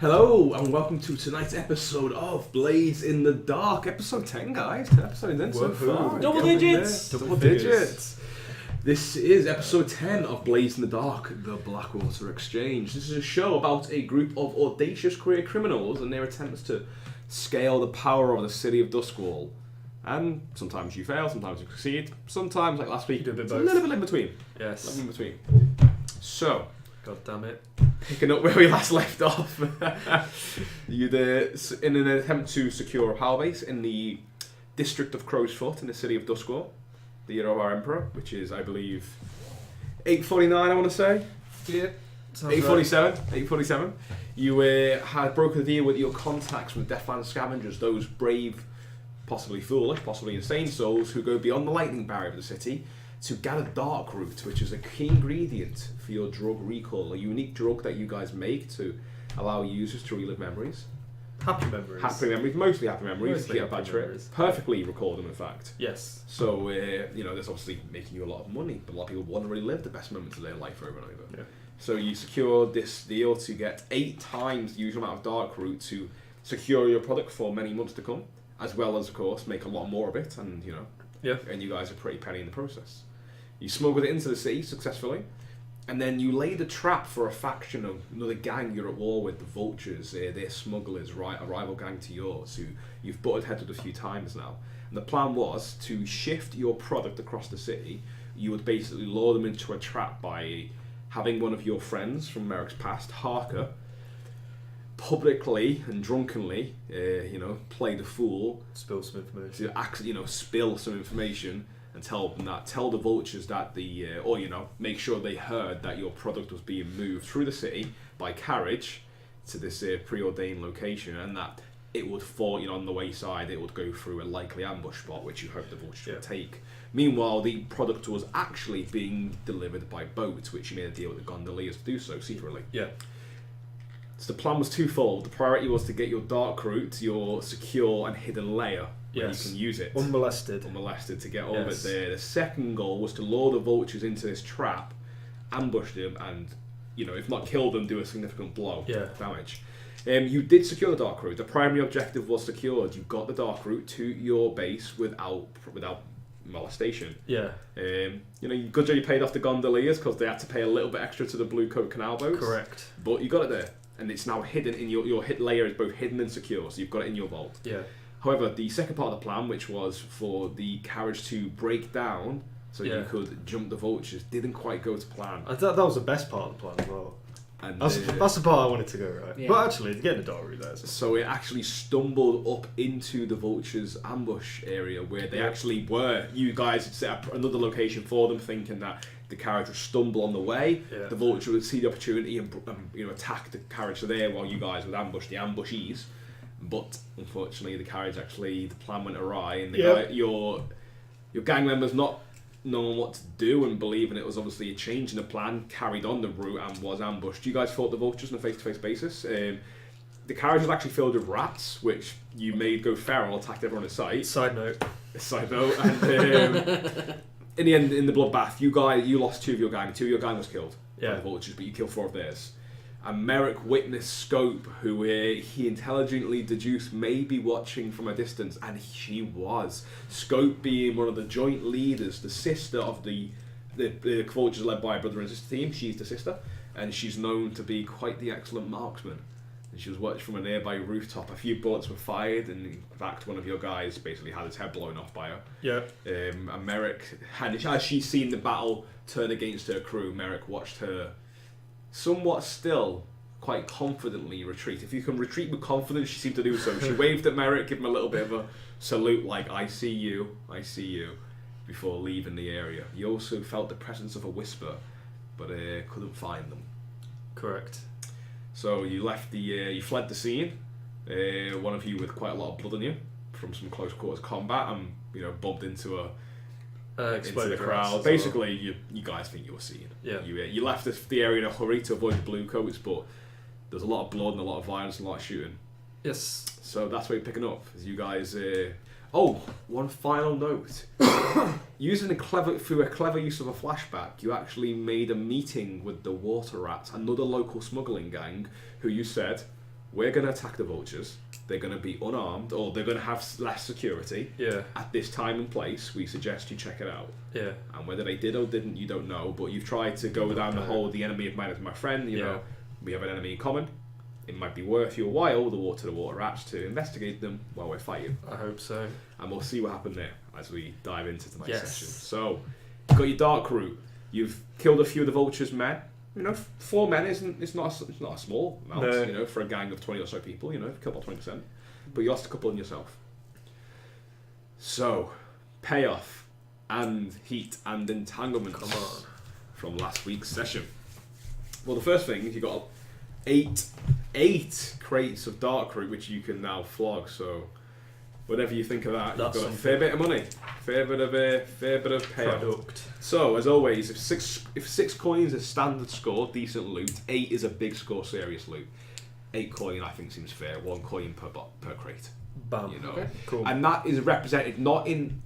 Hello and welcome to tonight's episode of Blades in the Dark, episode 10, guys. 10 episodes in so far. Double digits. Double digits. This is episode 10 of Blades in the Dark, the Blackwater Exchange. This is a show about a group of audacious career criminals and their attempts to scale the power of the city of Doskvol. And sometimes you fail, sometimes you succeed, sometimes, like last week, do a bit it's both. a little bit in between. Yes. A little in between. So, God damn it. picking up where we last left off, you'd in an attempt to secure a power base in the district of Crow's Foot in the city of Doskvol, the year of our emperor, which is, I believe, 849. I want to say. Yeah. 847. 847. You had broken a deal with your contacts from the Deathland Scavengers, those brave, possibly foolish, possibly insane souls who go beyond the lightning barrier of the city to gather dark root, which is a key ingredient for your drug recall, a unique drug that you guys make to allow users to relive memories. Happy memories. Happy memories, mostly happy memories. Mostly Get a bad happy trip. memories. Perfectly recall them, in fact. Yes. So, that's obviously making you a lot of money, but a lot of people want to relive the best moments of their life over and over. Yeah. So you secure this deal to get 8 times the usual amount of dark root to secure your product for many months to come, as well as, of course, make a lot more of it, and and you guys are pretty penny in the process. You smuggled it into the city successfully, and then you laid a trap for a faction of another gang you're at war with, the Vultures. They're smugglers, right? A rival gang to yours, who you've butted heads with a few times now. And the plan was to shift your product across the city. You would basically lure them into a trap by having one of your friends from Merrick's past, Harper, publicly and drunkenly, play the fool. Spill some information. To spill some information and tell the Vultures that make sure they heard that your product was being moved through the city by carriage to this preordained location, and that it would fall, on the wayside, it would go through a likely ambush spot, which you hope the Vultures would take. Meanwhile, the product was actually being delivered by boat, which you made a deal with the gondoliers to do so secretly. Yeah. So the plan was twofold. The priority was to get your dark root, your secure and hidden layer, where you can use it. Unmolested, to get all of it there. The second goal was to lure the Vultures into this trap, ambush them, and, if not kill them, do a significant blow damage. You did secure the dark root. The primary objective was secured. You got the dark root to your base without molestation. Yeah. Good job you paid off the gondoliers, because they had to pay a little bit extra to the Blue Coat Canal boats. Correct. But you got it there, and it's now hidden in your hit layer is both hidden and secure, so you've got it in your vault. Yeah. However, the second part of the plan, which was for the carriage to break down so you could jump the Vultures, didn't quite go to plan. I thought that was the best part of the plan as well. And that's the part I wanted to go right. Yeah. But actually, getting the dark root there. So it actually stumbled up into the Vultures' ambush area where they actually were. You guys had set up another location for them, thinking that the carriage would stumble on the way. Yeah. The Vulture would see the opportunity and attack the carriage there, while you guys would ambush the ambushees. But unfortunately, the plan went awry, and your gang members, not knowing what to do and believing it was obviously a change in the plan, carried on the route and was ambushed. You guys fought the Vultures on a face-to-face basis. The carriage was actually filled with rats, which you made go feral, attacked everyone in sight. Side note. And in the end, in the bloodbath, you lost 2 of your gang. 2 of your gang was killed by the Vultures, but you killed 4 of theirs. And Merrick witnessed Scope, who he intelligently deduced may be watching from a distance, and she was. Scope being one of the joint leaders, the sister of the Vultures led by a brother and sister team. She's the sister, and she's known to be quite the excellent marksman. And she was watched from a nearby rooftop. A few bullets were fired, and in fact, one of your guys basically had his head blown off by her. Yeah. And Merrick, as she's seen the battle turn against her crew, Merrick watched her somewhat still, quite confidently retreat. If you can retreat with confidence, she seemed to do so. She waved at Merrick, gave him a little bit of a salute, like, I see you, before leaving the area. You also felt the presence of a whisper, but couldn't find them. Correct. So you left you fled the scene, one of you with quite a lot of blood on you, from some close quarters combat, and bumped into the crowd. Basically, you guys think you were seen. Yeah. You left the area in a hurry to avoid the Blue Coats, but there's a lot of blood and a lot of violence and a lot of shooting. Yes. So that's where you're picking up, as you guys. One final note. Through a clever use of a flashback, you actually made a meeting with the Water Rats, another local smuggling gang, who you said we're going to attack the vultures. They're going to be unarmed, or they're going to have less security. Yeah. At this time and place, we suggest you check it out. Yeah. And whether they did or didn't, you don't know. But you've tried to go down the whole, the enemy of mine is my friend. You know, we have an enemy in common. It might be worth your while, the water rats, to investigate them while we're fighting. I hope so. And we'll see what happened there as we dive into tonight's session. So, you've got your dark route. You've killed a few of the vultures' men. You know, 4 men it's not a small amount. No. You know, for a gang of 20 or so people. You know, you've killed about 20%, but you lost a couple in yourself. So, payoff and heat and entanglement from last week's session. Well, the first thing is you got 8 crates of dark root which you can now flog. So, whatever you think of that, you've got a fair bit of money, fair bit of payoff. Product. So, as always, if six coins is standard score, decent loot. 8 is a big score, serious loot. 8 coin, I think, seems fair. 1 coin per crate. Bam. You know, okay. Cool. And that is represented not in.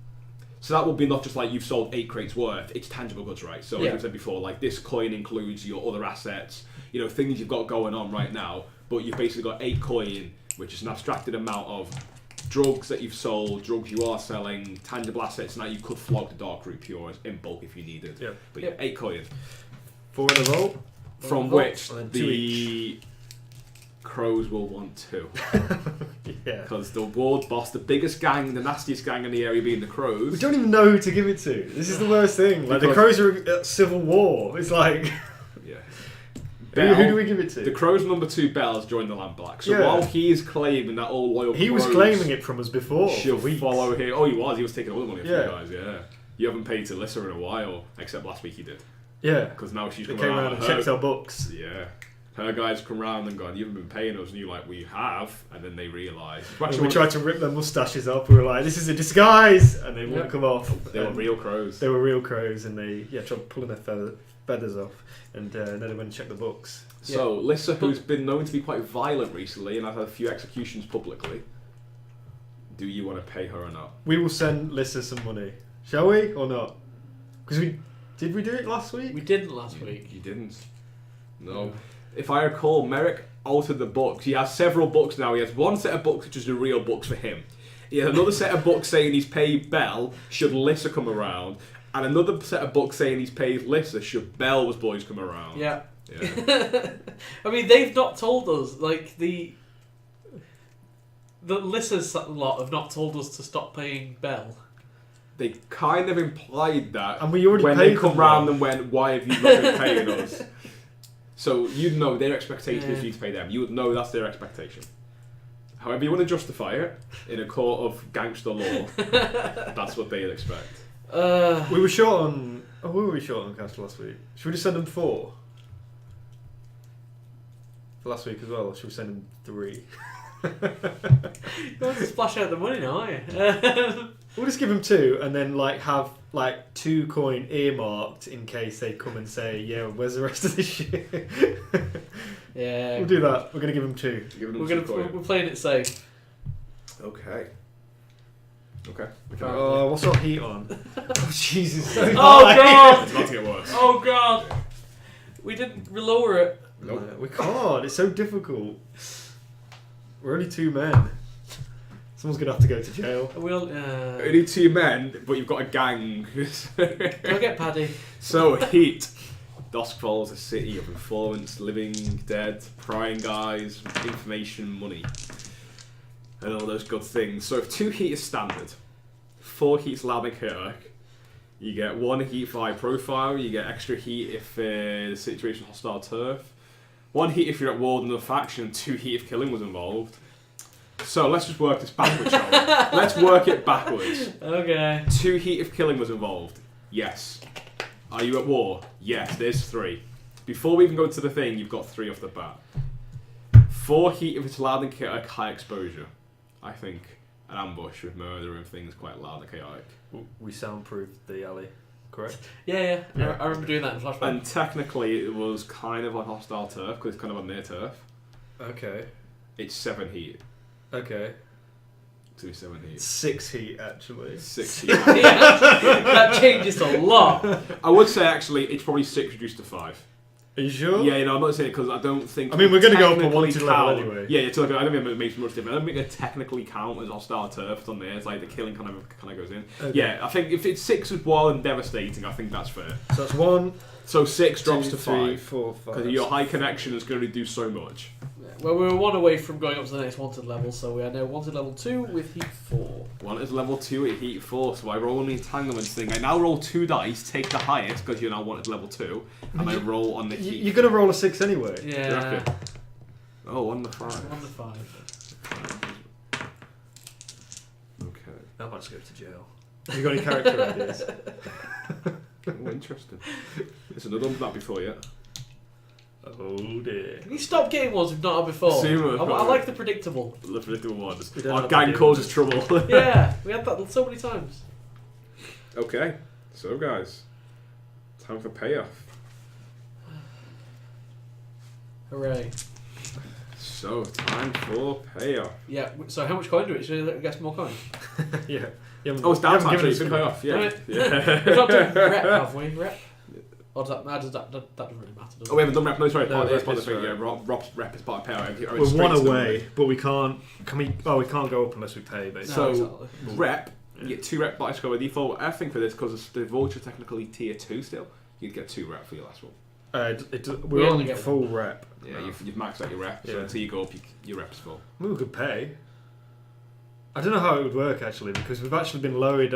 So that will be not just like you've sold 8 crates worth. It's tangible goods, right? So as I said before, like this coin includes your other assets. You know, things you've got going on right now. But you've basically got 8 coin, which is an abstracted amount of drugs that you've sold, drugs you are selling, tangible assets. Now you could flog the dark root pure in bulk if you needed. Yeah. But yeah, 8 coin. 4 in a row. From which the crows will want 2. Yeah. Because the ward boss, the biggest gang, the nastiest gang in the area being the crows. We don't even know who to give it to. This is the worst thing. Like the crows are at civil war. It's like... Bell, who do we give it to? The crow's number 2, Bell's joined the Lamb Black. So while he is claiming that all loyal he was claiming it from us before. She'll follow him. Oh, he was taking all the money from you guys, You haven't paid to Lissa in a while, except last week he did. Yeah. Because now she's come around and checked our books. Yeah. Her guys come round and gone, you haven't been paying us, and you're like, we have, and then they realise. We tried to rip their moustaches off, we were like, this is a disguise, and they wouldn't come off. They were real crows. They were real crows, and they tried pulling their feathers off, and then they went and checked the books. So, Lissa, who's been known to be quite violent recently, and has had a few executions publicly, do you want to pay her or not? We will send Lissa some money. Shall we, or not? Because did we do it last week? We didn't last week. You didn't. No. Yeah. If I recall, Merrick altered the books. He has several books now. He has one set of books which is the real books for him. He has another set of books saying he's paid Bell should Lissa come around, and another set of books saying he's paid Lissa should Bell's boys come around. Yeah. I mean, they've not told us, like, the Lissa's lot have not told us to stop paying Bell. They kind of implied that, and we already when paid they come round and went, why have you not been paying us? So you'd know their expectation is you to pay them. You would know that's their expectation. However you want to justify it in a court of gangster law, that's what they'd expect. We were short on... Oh, who were we short on Castle last week? Should we just send them 4? For last week as well, or should we send them 3? You want to splash out the money now, aren't you? We'll just give them 2 and then have 2 coin earmarked in case they come and say, yeah, where's the rest of this shit? Yeah. We'll do that. We're going to give them 2. We're playing it safe. Okay. Oh, what's our heat on? Oh, Jesus. Oh, God. It's about to get worse. Oh, God. We didn't lower it. Nope. We can't. It's so difficult. We're only 2 men. Someone's going to have to go to jail. Only 2 men, but you've got a gang. Go get Paddy. So, heat. Doskvol is a city of informants, living, dead, prying guys, information, money, and all those good things. So if 2 heat is standard, 4 heat's loud and chaotic, you get 1 heat for high profile, you get extra heat if the situation hostile turf, 1 heat if you're at war with another faction, 2 heat if killing was involved. So let's just work this backwards, shall we? Let's work it backwards. Okay. 2 heat if killing was involved. Yes. Are you at war? Yes, there's 3. Before we even go to the thing, you've got 3 off the bat. 4 heat if it's loud and chaotic, high exposure. I think an ambush with murder and things quite loud and chaotic. We soundproofed the alley, correct? Yeah. I remember doing that in Flashback. And technically it was kind of on hostile turf, because it's kind of on their turf. Okay. It's 7 heat. Okay. 7 heat. 6 heat, actually. 6 heat. That changes a lot. I would say, actually, it's probably 6 reduced to 5. Are you sure? Yeah, I'm not saying it because I don't think. I mean, we're going to go up a technically wanted level count- anyway. Yeah, I don't think it makes much difference. I don't think it technically count as hostile turf on there. It's like the killing kind of goes in. Okay. Yeah, I think if it's 6 with wild and devastating, I think that's fair. So that's 1. So 6 drops 2, to 3, 5 4, 5. because your high connection is going to do so much. Well, we were 1 away from going up to the next wanted level, so we are now wanted level 2 with heat 4. 1 is level 2 at heat 4, so I roll on the entanglements thing. I now roll 2 dice, take the highest because you're now wanted level 2, and I roll on the heat. You're going to roll a 6 anyway. Yeah. Oh, on the 5. 1 to 5. Okay. I might just go to jail. Have you got any character ideas? Oh, interesting. It's another one that before yet. Oh dear. Can you stop getting ones we've not had before? Zero. I like the predictable. The predictable ones. We don't Our have gang to do causes this. trouble. Yeah, we had that so many times. Okay, so guys, time for payoff. Hooray. So, time for payoff. Yeah, so how much coin do we? Should I get some more coin? Yeah. Oh, it's down you haven't time, given so us it's payoff, yeah. Alright. Yeah. We've not done rep, have we? Rep? Or does that doesn't really matter, does it? Oh, we haven't done rep. No, sorry. No, Part, rep part of is the thing. right. Yeah, Rob's rep is part of payoff. We're 1 away, but we can't. Can we? Oh, we can't go up unless we pay. Basically. So, exactly. rep, you get 2 rep by score by default. I think for this, because the vulture technically tier 2 still, you'd get 2 rep for your last one. We're only on get full rep. Yeah, you've maxed out your rep, so Yeah. until you go up, your rep's full. I mean, we could pay. I don't know how it would work actually, because we've actually been lowered.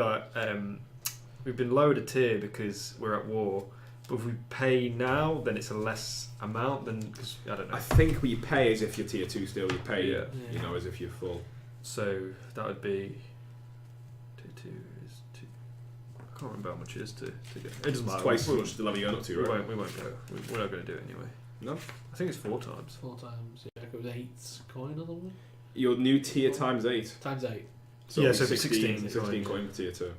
We've been lowered a tier because we're at war. But if we pay now, then it's a less amount than because I don't know. I think what you pay is if you're tier 2 still, you pay, Yeah. you know, as if you're full. So that would be tier 2 is 2. I can't remember how much it is to get. It doesn't matter. Twice as much the level you're going up to, We right? won't. We won't go. We're not going to do it anyway. No? I think it's 4 times. 4 times. Yeah, go with 8 coin or something. Your new tier times 8. Times 8. So Yeah, it'll so be it's 16 16 coin. coin for tier 2.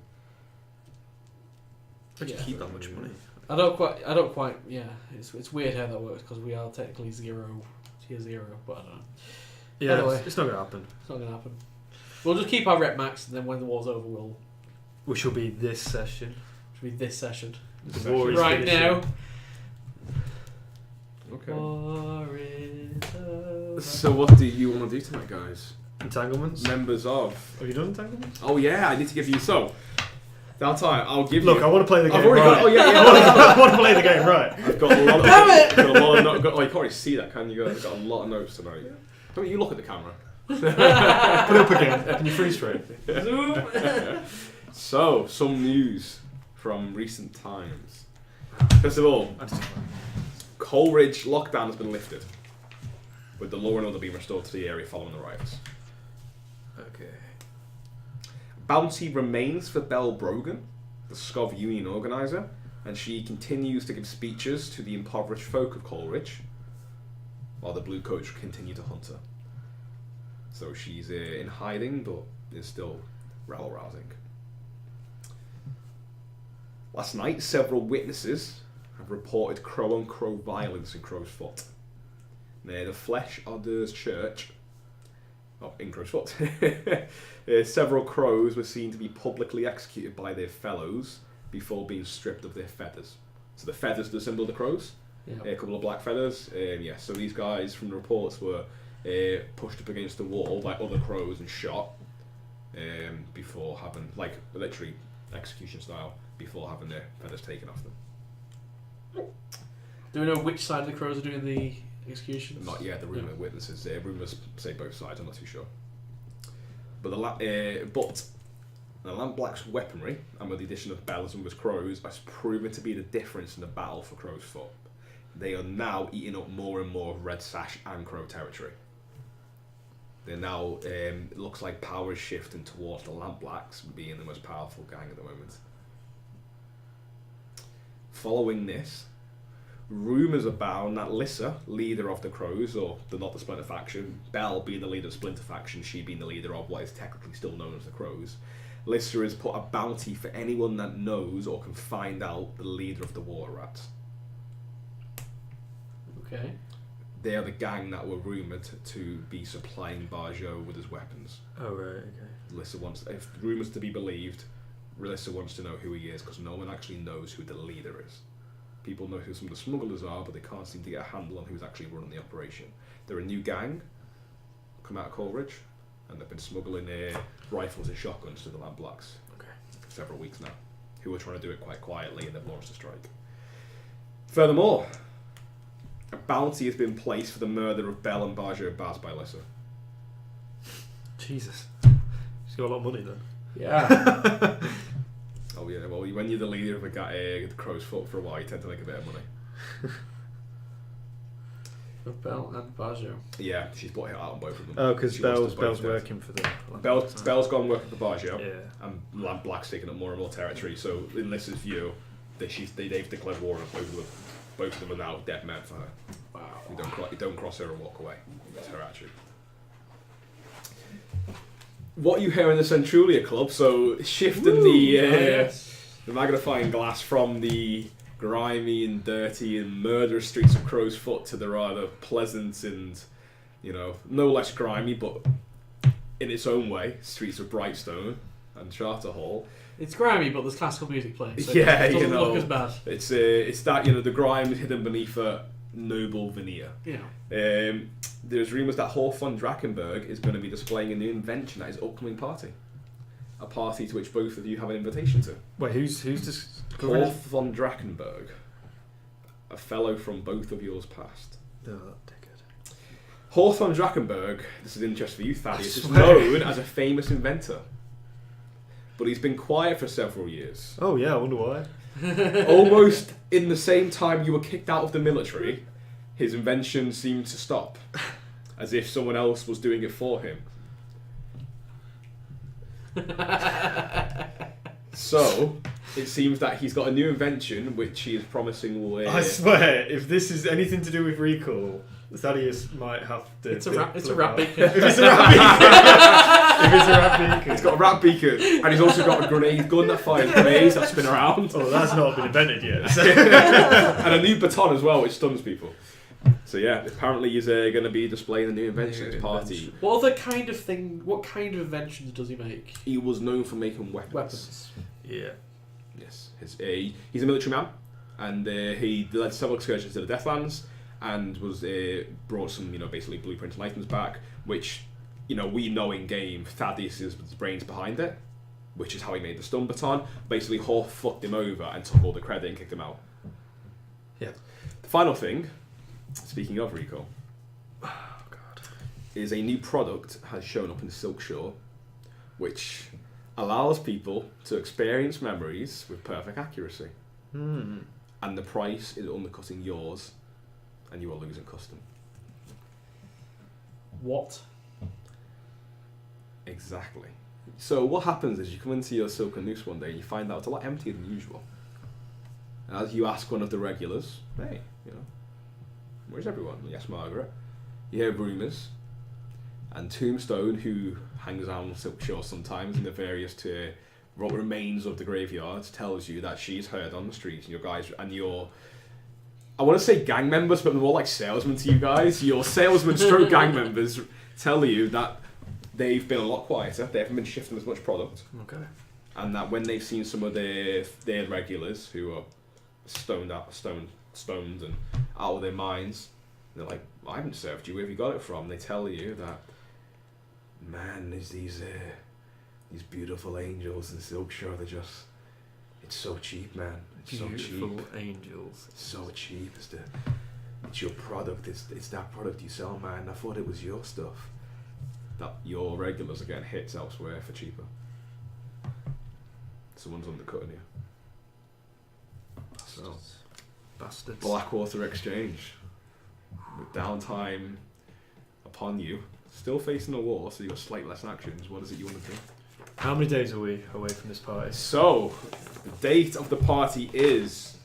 How'd you Yeah. keep that much money? I don't quite. Yeah, it's weird how that works because we are technically tier 0, but I don't know. Yeah, Anyway. it's not going to happen. It's not gonna happen. We'll just keep our rep max, and then when the war's over, we'll Which will be this session. should be this session. The war is Right finishing. now. Okay. War is over. So what do you want to do tonight, guys? Entanglements. Members of... Have you done entanglements? Oh yeah, I need to give you... So, that time, I'll give Look, you... I want to play the game. I've already right. got... Oh yeah, yeah. I want to play the game right. I've got a lot of... Damn it! Got a lot of oh, you can't really see that, can you guys? I've got a lot of notes tonight. Don't you look at the camera. Put it up again. Can you freeze frame? Zoom. So, some news from recent times. First of all, Coleridge lockdown has been lifted, with the law and order being restored to the area following the riots. Okay. Bounty remains for Belle Brogan, the Scov Union organiser, and she continues to give speeches to the impoverished folk of Coleridge, while the Blue Coats continue to hunt her. So she's in hiding, but is still rabble-rousing. Last night, several witnesses have reported crow-on-crow violence in Crow's Foot. Near the Flesh Ardeurs Church, in Crow's Foot, several crows were seen to be publicly executed by their fellows before being stripped of their feathers. So the feathers, the symbol of the crows, Yeah. a couple of black feathers. Yeah, so these guys from the reports were pushed up against the wall by other crows and shot before having, like, literally execution style, before having their feathers taken off them. Do we know which side of the crows are doing the executions? Not yet. The rumour No. witnesses, rumours say both sides. I'm not too sure. But the Lampblack's weaponry, and with the addition of bells and with crows, has proven to be the difference in the battle for Crow's Foot. They are now eating up more and more of Red Sash and Crow territory. They're now, it looks like power is shifting towards the Lampblacks being the most powerful gang at the moment. Following this, rumours abound that Lissa, leader of the Crows, or not the Splinter faction, Belle being the leader of Splinter faction, she being the leader of what is technically still known as the Crows, Lissa has put a bounty for anyone that knows or can find out the leader of the Water Rats. Okay. They are the gang that were rumoured to be supplying Barjot with his weapons. Oh right. Okay. Lissa wants, if rumours to be believed, Lissa wants to know who he is because no one actually knows who the leader is. People know who some of the smugglers are, but they can't seem to get a handle on who's actually running the operation. They're a new gang, come out of Coleridge, and they've been smuggling rifles and shotguns to the Land Blacks for several weeks now, who are trying to do it quite quietly, and they've launched a strike. Furthermore, a bounty has been placed for the murder of Bell and Barjo Baz by Lissa. Jesus. She's got a lot of money then. Yeah. Oh yeah, well when you're the leader of the Crow's Foot for a while, you tend to make a bit of money. For Bell and Baggio. Yeah, she's bought it out on both of them. Oh, because She wants Bell's them both working for them. Bell's gone working for Baggio, Yeah. and Land Black's taking up more and more territory. So in Lissa's view, they've declared war on both of them. Both of them are now dead men for her. Wow. You don't cross her and walk away. That's her attitude. What you hear in the Centrulia Club, so shifting the magnifying glass from the grimy and dirty and murderous streets of Crow's Foot to the rather pleasant and, no less grimy, but in its own way, streets of Brightstone and Charter Hall. It's grimy, but there's classical music playing, so Yeah, it doesn't look as bad. It's that, the grime is hidden beneath a noble veneer. Yeah. There's rumours that Horth von Drachenberg is going to be displaying a new invention at his upcoming party. A party to which both of you have an invitation to. Wait, who's this? Horth von Drachenberg. A fellow from both of yours past. Oh, that dickhead. Horth von Drachenberg, this is of interest for you, Thaddeus, is known as a famous inventor. But he's been quiet for several years. Oh yeah, I wonder why. Almost in the same time you were kicked out of the military, his invention seemed to stop. As if someone else was doing it for him. So, it seems that he's got a new invention which he is promising will... I swear, if this is anything to do with recall, Thaddeus might have to... It's a rat beacon. If it's a rat beacon. If it's a rat beacon. He's got a rat beacon, and he's also got a grenade gun that fires grenades that spin around. Oh, that's not been invented yet. And a new baton as well, which stuns people. So yeah, apparently he's going to be displaying a new invention at his party. What kind of inventions does he make? He was known for making Weapons. Yeah. Yes. He's a military man, and he led several excursions to the Deathlands, and was brought some, basically blueprints and items back, which, we know in game Thaddeus is the brains behind it, which is how he made the stun baton. Basically, Horth fucked him over and took all the credit and kicked him out. Yeah. The final thing, speaking of recall, is a new product has shown up in Silkshore, which allows people to experience memories with perfect accuracy. And the price is undercutting yours, and you are losing custom. What? Exactly. So what happens is you come into your Silken Noose one day and you find out it's a lot emptier than usual. And as you ask one of the regulars, hey, where's everyone? Yes, Margaret. You hear rumours. And Tombstone, who hangs around Silkshore sometimes in the various what remains of the graveyards, tells you that she's heard on the streets, and your guys and your, I want to say gang members, but they're more like salesmen to you guys. Your salesmen stroke gang members tell you that they've been a lot quieter. They haven't been shifting as much product. Okay. And that when they've seen some of their regulars who are stoned and out of their minds, they're like, I haven't served you. Where have you got it from? They tell you that, man, there's these beautiful angels in Silkshore. They're just, it's so cheap, man. It's so cheap. Beautiful angels. It's so cheap. It's your product. It's that product you sell, man. I thought it was your stuff. That your regulars are getting hits elsewhere for cheaper. Someone's undercutting you. So, Bastards. Blackwater Exchange. With downtime upon you. Still facing a war, so you've got slightly less actions. What is it you want to do? How many days are we away from this party? So, the date of the party is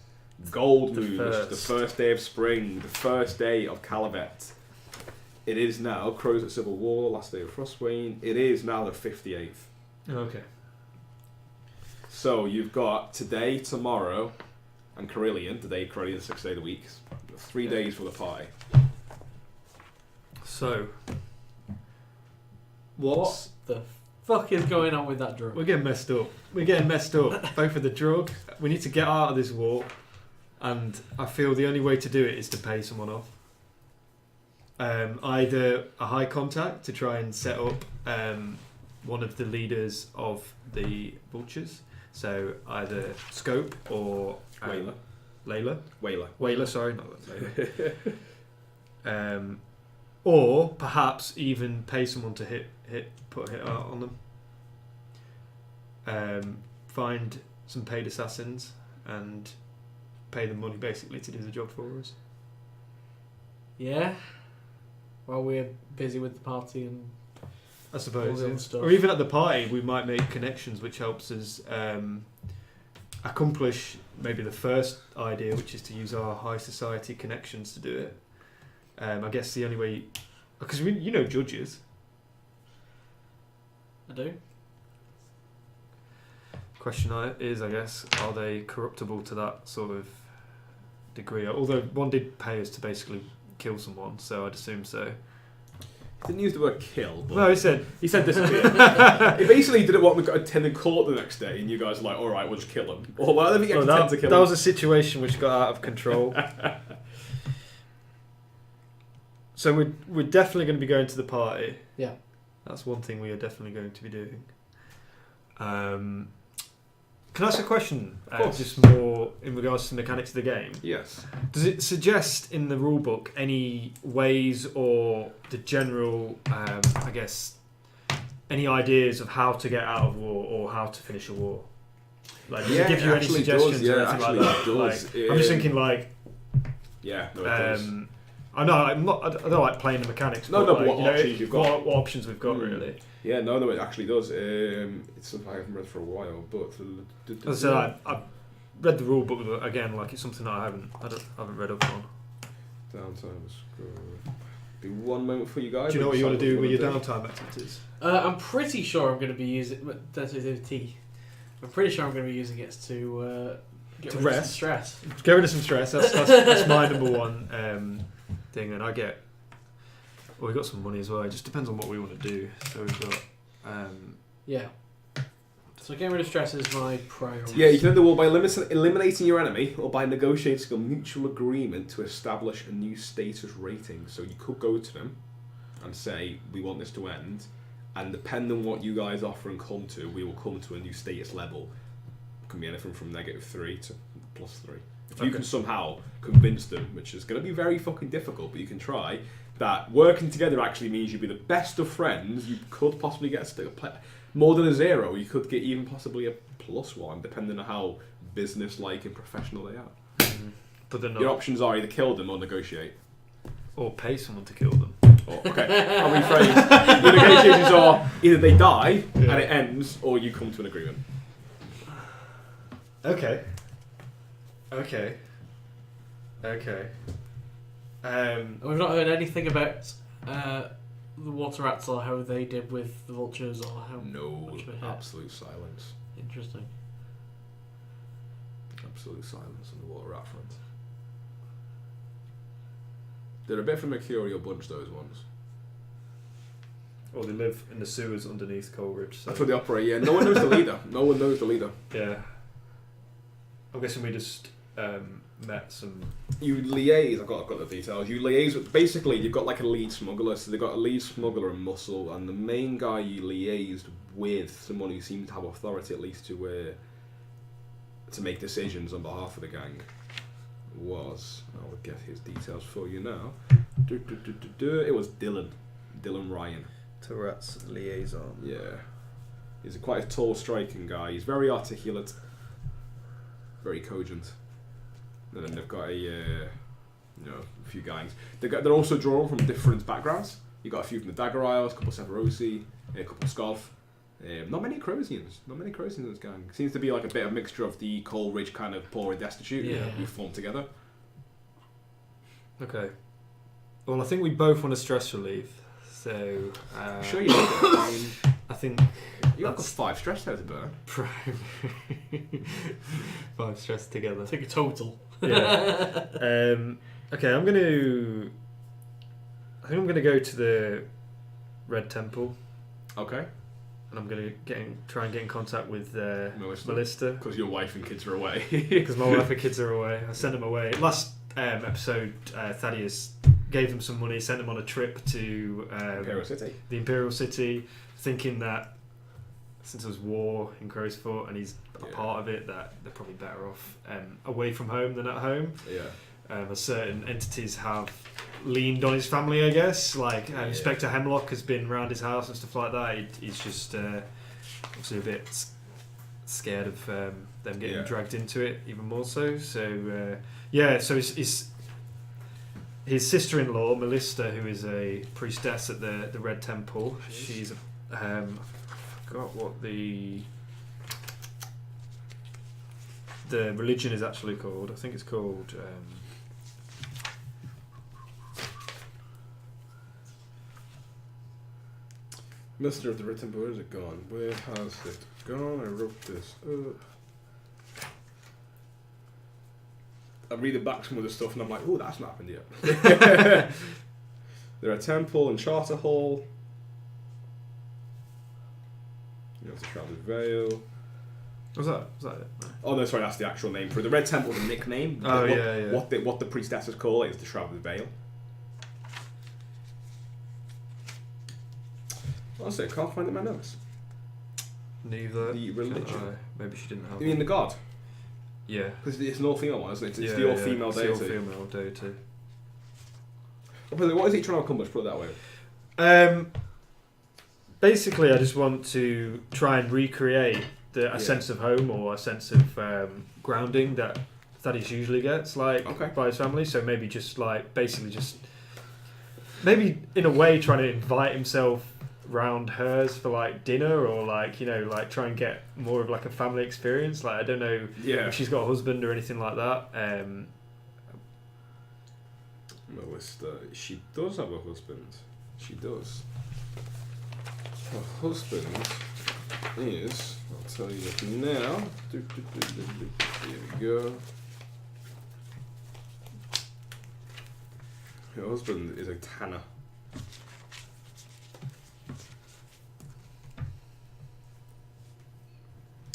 Gold Moon, which is the first day of spring, the first day of Calavet. It is now Crows at Civil War, last day of Frostwane. It is now the 58th. Okay. So, you've got today, tomorrow, and Carillion. Today, Carillion, the 6th day of the week. 3 days for the party. So, what the fuck is going on with that drug? We're getting messed up. Both with the drug. We need to get out of this war. And I feel the only way to do it is to pay someone off. Either a high contact to try and set up one of the leaders of the vultures. So either Scope or Whaler, sorry, not Layla. Or perhaps even pay someone to put a hit out on them. Find some paid assassins and pay them money basically to do the job for us. Yeah. While we're busy with the party and I suppose. all the other stuff. Or even at the party, we might make connections, which helps us accomplish maybe the first idea, which is to use our high society connections to do it. I guess the only way, because you know judges. I do. Question is, I guess, are they corruptible to that sort of degree? Although one did pay us to basically kill someone, so I'd assume so. He didn't use the word kill, but No, he said disappear. He basically didn't want to attend the court the next day, and you guys were like, all right, we'll just kill him. Or why don't we attend to kill him? That was a situation which got out of control. So we're definitely going to be going to the party. Yeah. That's one thing we are definitely going to be doing. Can I ask a question? Just more in regards to the mechanics of the game. Yes. Does it suggest in the rulebook any ways or the general, I guess, any ideas of how to get out of war or how to finish a war? Like, does it give you any suggestions or anything like that? I'm just thinking like. Yeah. No, it does. I know I don't like playing the mechanics. No, but but what options you've got? What options we've got really? Yeah, no, it actually does. It's something I haven't read for a while, but As I said, I've read the rule book, but again, like it's something that I haven't read up on. Downtime. Be one moment for you guys. Do you know what you want to do with your downtime activities? I'm pretty sure I'm going to be using that's with tea. I'm pretty sure I'm going to be using it to get rid of some stress. Get rid of some stress. That's my number one thing, and I get. Well, we've got some money as well. It just depends on what we want to do. So we've got. Yeah. So getting rid of stress is my priority. Yeah, you can end the war by eliminating your enemy or by negotiating a mutual agreement to establish a new status rating. So you could go to them and say, we want this to end, and depending on what you guys offer and come to, we will come to a new status level. It can be anything from -3 to +3. If you can somehow convince them, which is going to be very fucking difficult, but you can try, that working together actually means you'd be the best of friends, you could possibly get more than a 0, you could get even possibly a +1, depending on how business-like and professional they are. But they're not. Your options are either kill them or negotiate. Or pay someone to kill them. Okay, I'll rephrase. Your negotiations are either they die and it ends, or you come to an agreement. Okay. We've not heard anything about the water rats or how they did with the vultures or how much of a hit. Absolute silence. Interesting. Absolute silence on the water rat front. They're a bit of a mercurial bunch, those ones. Or they live in the sewers underneath Coleridge. So. That's where they operate, yeah. No one knows the leader. No one knows the leader. Yeah. I'm guessing we just met some... You liaise, I've got the details. You liaise with, basically, you've got like a lead smuggler, so they've got a lead smuggler and muscle, and the main guy you liaised with, someone who seems to have authority at least to make decisions on behalf of the gang, was, I'll get his details for you now. It was Dylan Ryan. Tourette's liaison. Yeah. He's quite a tall, striking guy. He's very articulate, very cogent. And then they've got a few guys. They're also drawn from different backgrounds. You've got a few from the Dagger Isles, a couple of Severosi, a couple of Scarf. Not many Crosians. Not many Crosians in this gang. Seems to be like a bit of mixture of the Coleridge kind of poor and destitute who formed together. Okay. Well, I think we both want to stress relief. So Sure you do. I mean, I think you've got 5 stress tests to burn. 5 stress together. Take a total. Yeah. Okay, I think I'm gonna go to the Red Temple. Okay. and I'm going to try and get in contact with Melissa. Because your wife and kids are away. Because my wife and kids are away. I sent them away. Last episode, Thadeus gave them some money, sent them on a trip to the Imperial City, thinking that since there was war in Crowsfoot and he's a part of it, that they're probably better off away from home than at home. Yeah. Certain entities have leaned on his family, I guess. Like Inspector Hemlock has been around his house and stuff like that. He's just obviously a bit scared of them getting dragged into it even more so. So so his sister-in-law Melissa, who is a priestess at the Red Temple, she's I forgot what the religion is actually called. I think it's called Mister of the Red Temple, where has it gone? Where has it gone? I wrote this up. I'm reading back some of the stuff and I'm like, oh, that's not happened yet. There are Temple and Charter Hall. You have the Shrouded Veil. Was that it? No. Oh no, sorry, that's the actual name for it. The Red Temple's a nickname. What the priestesses call it is the Shrouded Veil. Honestly, I can't find it in my notes. Neither. The religion. Maybe she didn't have. You mean the god? Yeah. Because it's an all-female one, isn't it? It's the all-female deity. It's the all-female deity. What is he trying to accomplish? Put it that way. Basically, I just want to try and recreate a sense of home or a sense of grounding that Thaddeus usually gets, by his family. So maybe maybe in a way trying to invite himself round hers for dinner, or try and get more of a family experience. I don't know if she's got a husband or anything like that. Melissa, she does have a husband. She does. Her husband is, I'll tell you that now. Here we go. Her husband is a tanner.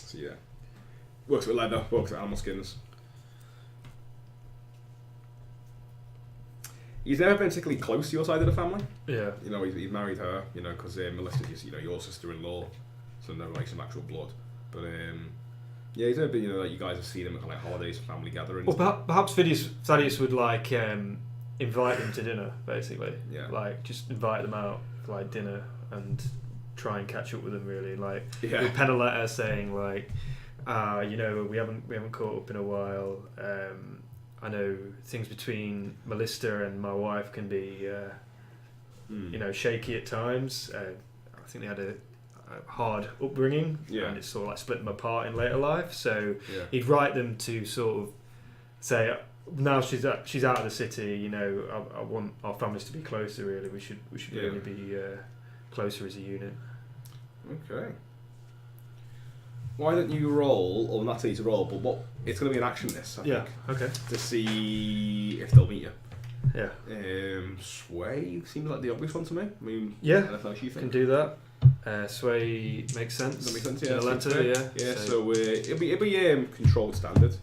So yeah, works with leather, works with animal skins. He's never been particularly close to your side of the family. Yeah. He's married her, because Melissa's just, your sister-in-law, so never some actual blood. But he's never been, you guys have seen him at holidays, family gatherings. Well, perhaps Thadeus would invite them to dinner, basically. Yeah. Just invite them out for dinner and try and catch up with them, really. With pen a letter saying we haven't caught up in a while. I know things between Melissa and my wife can be, shaky at times. I think they had a hard upbringing, and it's sort of split them apart in later life. So he'd write them to sort of say, now she's out of the city. I want our families to be closer. Really, we should really be closer as a unit. Okay. Why don't you roll, or not say to roll, but it's going to be an action this, I think. Okay. To see if they'll meet you. Yeah. Sway seems like the obvious one to me. I mean, yeah, anything else you think? Can do that. Sway makes sense. That makes sense, yeah. Letter, yeah. So it'll be controlled standard,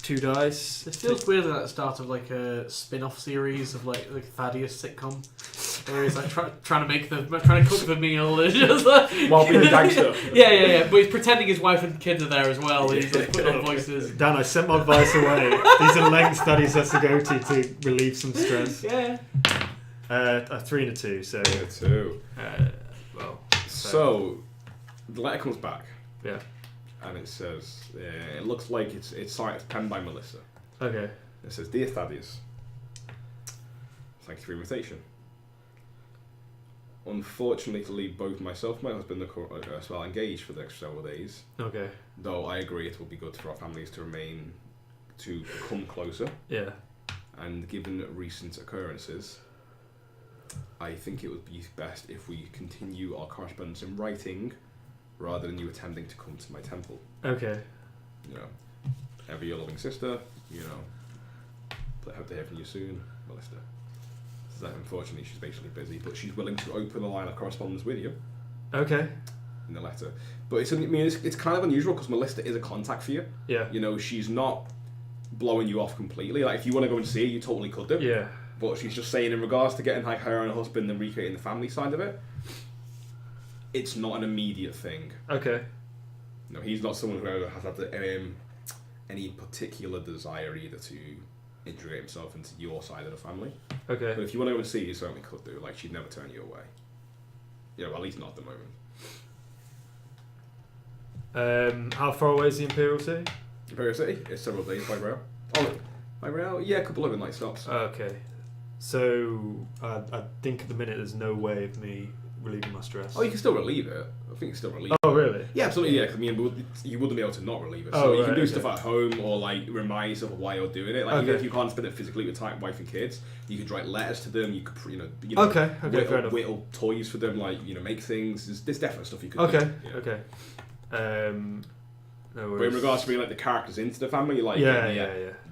2 dice. It feels weird at the start of a spin-off series of like Thadeus sitcom, where he's trying to cook the meal and just while being a gangster. Yeah. But he's pretending his wife and kids are there as well. And he's putting on voices. Dan, I sent my advice away. These are lengths Thaddeus has to go to relieve some stress. Yeah. A 3 and a 2. So. 2. So the letter comes back. Yeah. And it says, it looks like it's penned by Melissa. Okay. It says, Dear Thaddeus, thank you for your invitation. Unfortunately, both myself and my husband are engaged for the next several days. Okay. Though I agree it will be good for our families to come closer. Yeah. And given recent occurrences, I think it would be best if we continue our correspondence in writing, rather than you attempting to come to my temple. Okay. Ever your loving sister, hope to hear from you soon, Melissa. So unfortunately she's basically busy, but she's willing to open a line of correspondence with you. Okay. in the letter. But it's kind of unusual because Melissa is a contact for you. Yeah. You know, she's not blowing you off completely. Like, if you want to go and see her, you totally could do. Yeah. But she's just saying in regards to getting like her own husband and recreating the family side of it, it's not an immediate thing. Okay. No, he's not someone who has had any particular desire either to integrate himself into your side of the family. Okay. But if you want to go and see, you certainly could do. Like, she'd never turn you away. Yeah, well, at least not at the moment. How far away is the Imperial City? Imperial City? It's several days by rail. Oh, by rail? Yeah, a couple of night stops. Okay. So, I think at the minute there's no way of me relieving my stress. Oh, you can still relieve it. I think you can still relieve it. Oh, really? Yeah, absolutely, yeah. 'Cause, I mean, you wouldn't be able to not relieve it. Oh, So you right, can do okay. stuff at home or, like, remind yourself of why you're doing it. Like, Okay. even if you can't spend it physically with wife and kids, you could write letters to them, you could, Okay, fair enough. whittle toys for them, like, make things. There's definitely stuff you could Okay, do. Yeah. okay. No worries. But in regards to bringing, like, the characters into the family, like, Yeah.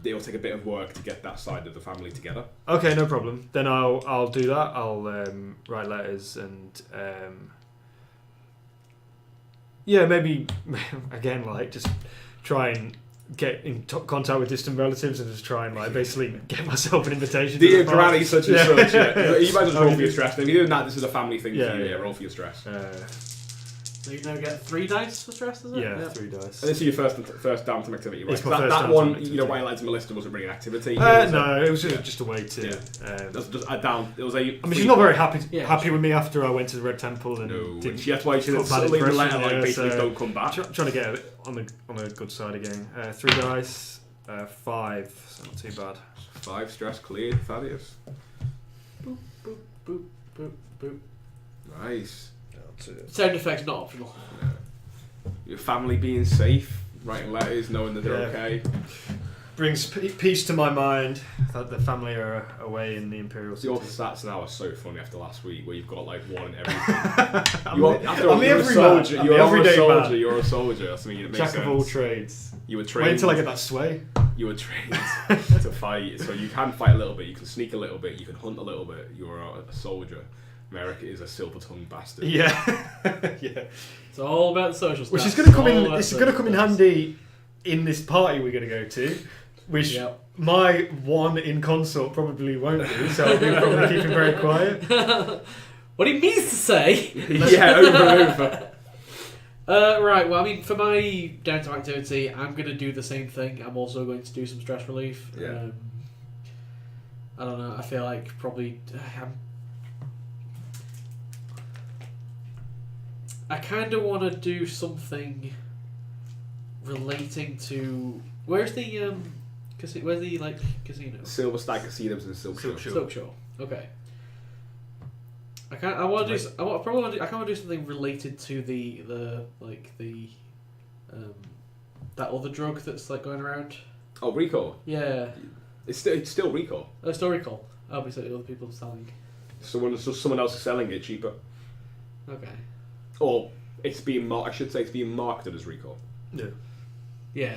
it'll take a bit of work to get that side of the family together. Okay, no problem. Then I'll do that. I'll write letters and maybe again like just try and get in contact with distant relatives and just try and like basically get myself an invitation. Dear to the party. granny, such and such. Yeah. You might as well roll for your stress. If you're doing that, this is a family thing Yeah, for you. yeah. Yeah, roll for your stress. So you now get 3 dice for stress, is it? Yeah, 3 dice. And this is your first downtime activity, right? It's my that first that downtime one, activity. why I liked Melissa wasn't really an activity. No, it was just a way to. That's just a down. It was a. I mean, she's not very happy Yeah. with me after I went to the Red Temple and No, didn't that's why she put didn't bad leave the impression, letter like yeah, basically so don't come back. trying to get it on a good side again. 3 dice, 5, so not too bad. 5 stress cleared, Thaddeus. Boop, boop, boop, boop, boop. Nice. Sound effects not optional. Your family being safe, writing letters, knowing that they're Yeah. okay. Brings peace to my mind that the family are away in the Imperial City. Your stats now are so funny after last week, where you've got like 1 in everything. I'm You're the a everyman. soldier. I'm You're the a everyday soldier. man. You're a soldier. That's what I mean. It makes Jack sense. of all trades. You were trained. Wait until I get that sway. You were trained to fight, so you can fight a little bit. You can sneak a little bit. You can hunt a little bit. You're a soldier. Merrick is a silver-tongued bastard. Yeah, yeah. It's all about the social stuff. Which is going to come in. It's going to come in handy in this party we're going to go to, which my 1 in consort probably won't do. So I'll be probably keeping very quiet. What he means to say. Yeah, over and over. Right, well, I mean, for my downtime activity, I'm going to do the same thing. I'm also going to do some stress relief. Yeah. I don't know, I feel like probably... I kind of want to do something relating to... Where's the, where's the, like, casino? Silver Stag Casinos and Silk Shore. Silk Shore. Okay. I want to do. I want to do something related to the that other drug that's like going around. Oh, recall. Yeah. It's still recall. Still recall. Obviously, other people selling. Someone else is selling it cheaper. Okay. Or it's being I should say it's being marketed as recall. Yeah. Yeah.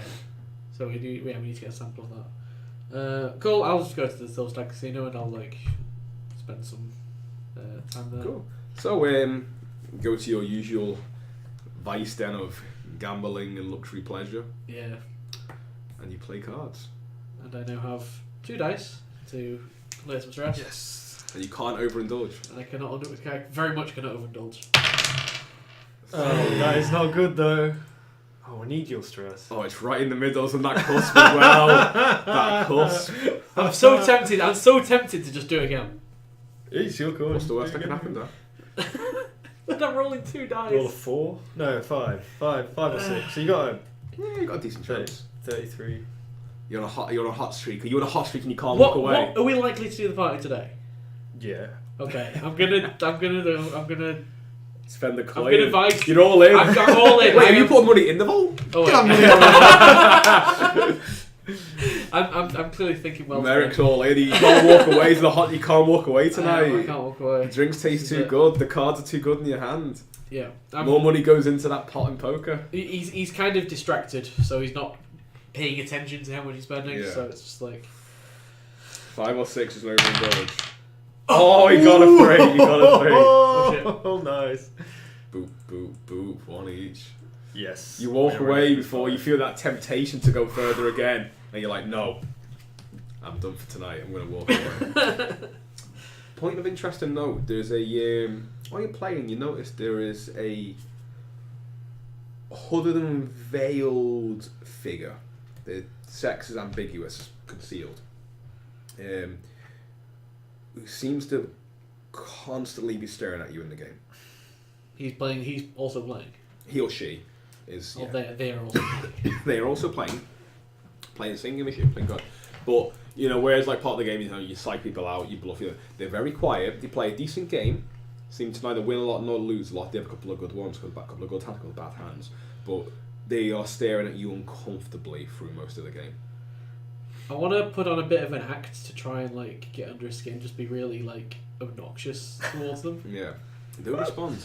So we need to get a sample of that. Cool. I'll just go to the Silver Stag Casino and I'll like spend some time there. Cool. So go to your usual vice den of gambling and luxury pleasure. Yeah. And you play cards. And I now have 2 dice to clear some stress. Yes. And you can't overindulge. And I very much cannot overindulge. Oh, that is not good though. Oh, I need your stress. Oh, it's right in the middle of that cusp as well. That cusp. I'm so tempted to just do it again. It's your call. What's the worst that can happen there? But I'm rolling 2 dice. Roll a 4? No, 5. 5 or 6. So you got a you got a decent chance. 33. You're on a hot streak. You're on a hot streak and you can't walk away. What are we likely to do the party today? Yeah. Okay, I'm gonna spend the coin. I'm gonna buy. You're all in. I'm all in. Wait, have you put money in the vault? Oh, I'm clearly thinking well. Merrick's all in. You can't walk away. You can't walk away tonight. I can't walk away. The drinks taste too good. The cards are too good in your hand. Yeah. More money goes into that pot in poker. He's kind of distracted, so he's not paying attention to how much he's spending. Yeah. So it's just like 5 or 6 is no overindulge. Oh, he got a 3. He got a 3. Oh, shit. Oh, nice. Boop, boop, boop, one each. Yes. You walk away before you feel that temptation to go further again, and you're like, no, I'm done for tonight. I'm going to walk away. Point of interest to note: there's a while you're playing, you notice there is a hooded and veiled figure. The sex is ambiguous, concealed. Who seems to constantly be staring at you in the game. He's playing. He's also playing. He or she is. Oh, Yeah. they are also playing. They are also playing the same game as you, playing God. But whereas like part of the game, you psych people out, you bluff. They're very quiet. They play a decent game. Seem to neither win a lot nor lose a lot. They have a couple of good ones, a couple of good hands, a couple of bad hands. But they are staring at you uncomfortably through most of the game. I want to put on a bit of an act to try and like get under his skin, just be really like obnoxious towards them. Yeah, they don't respond.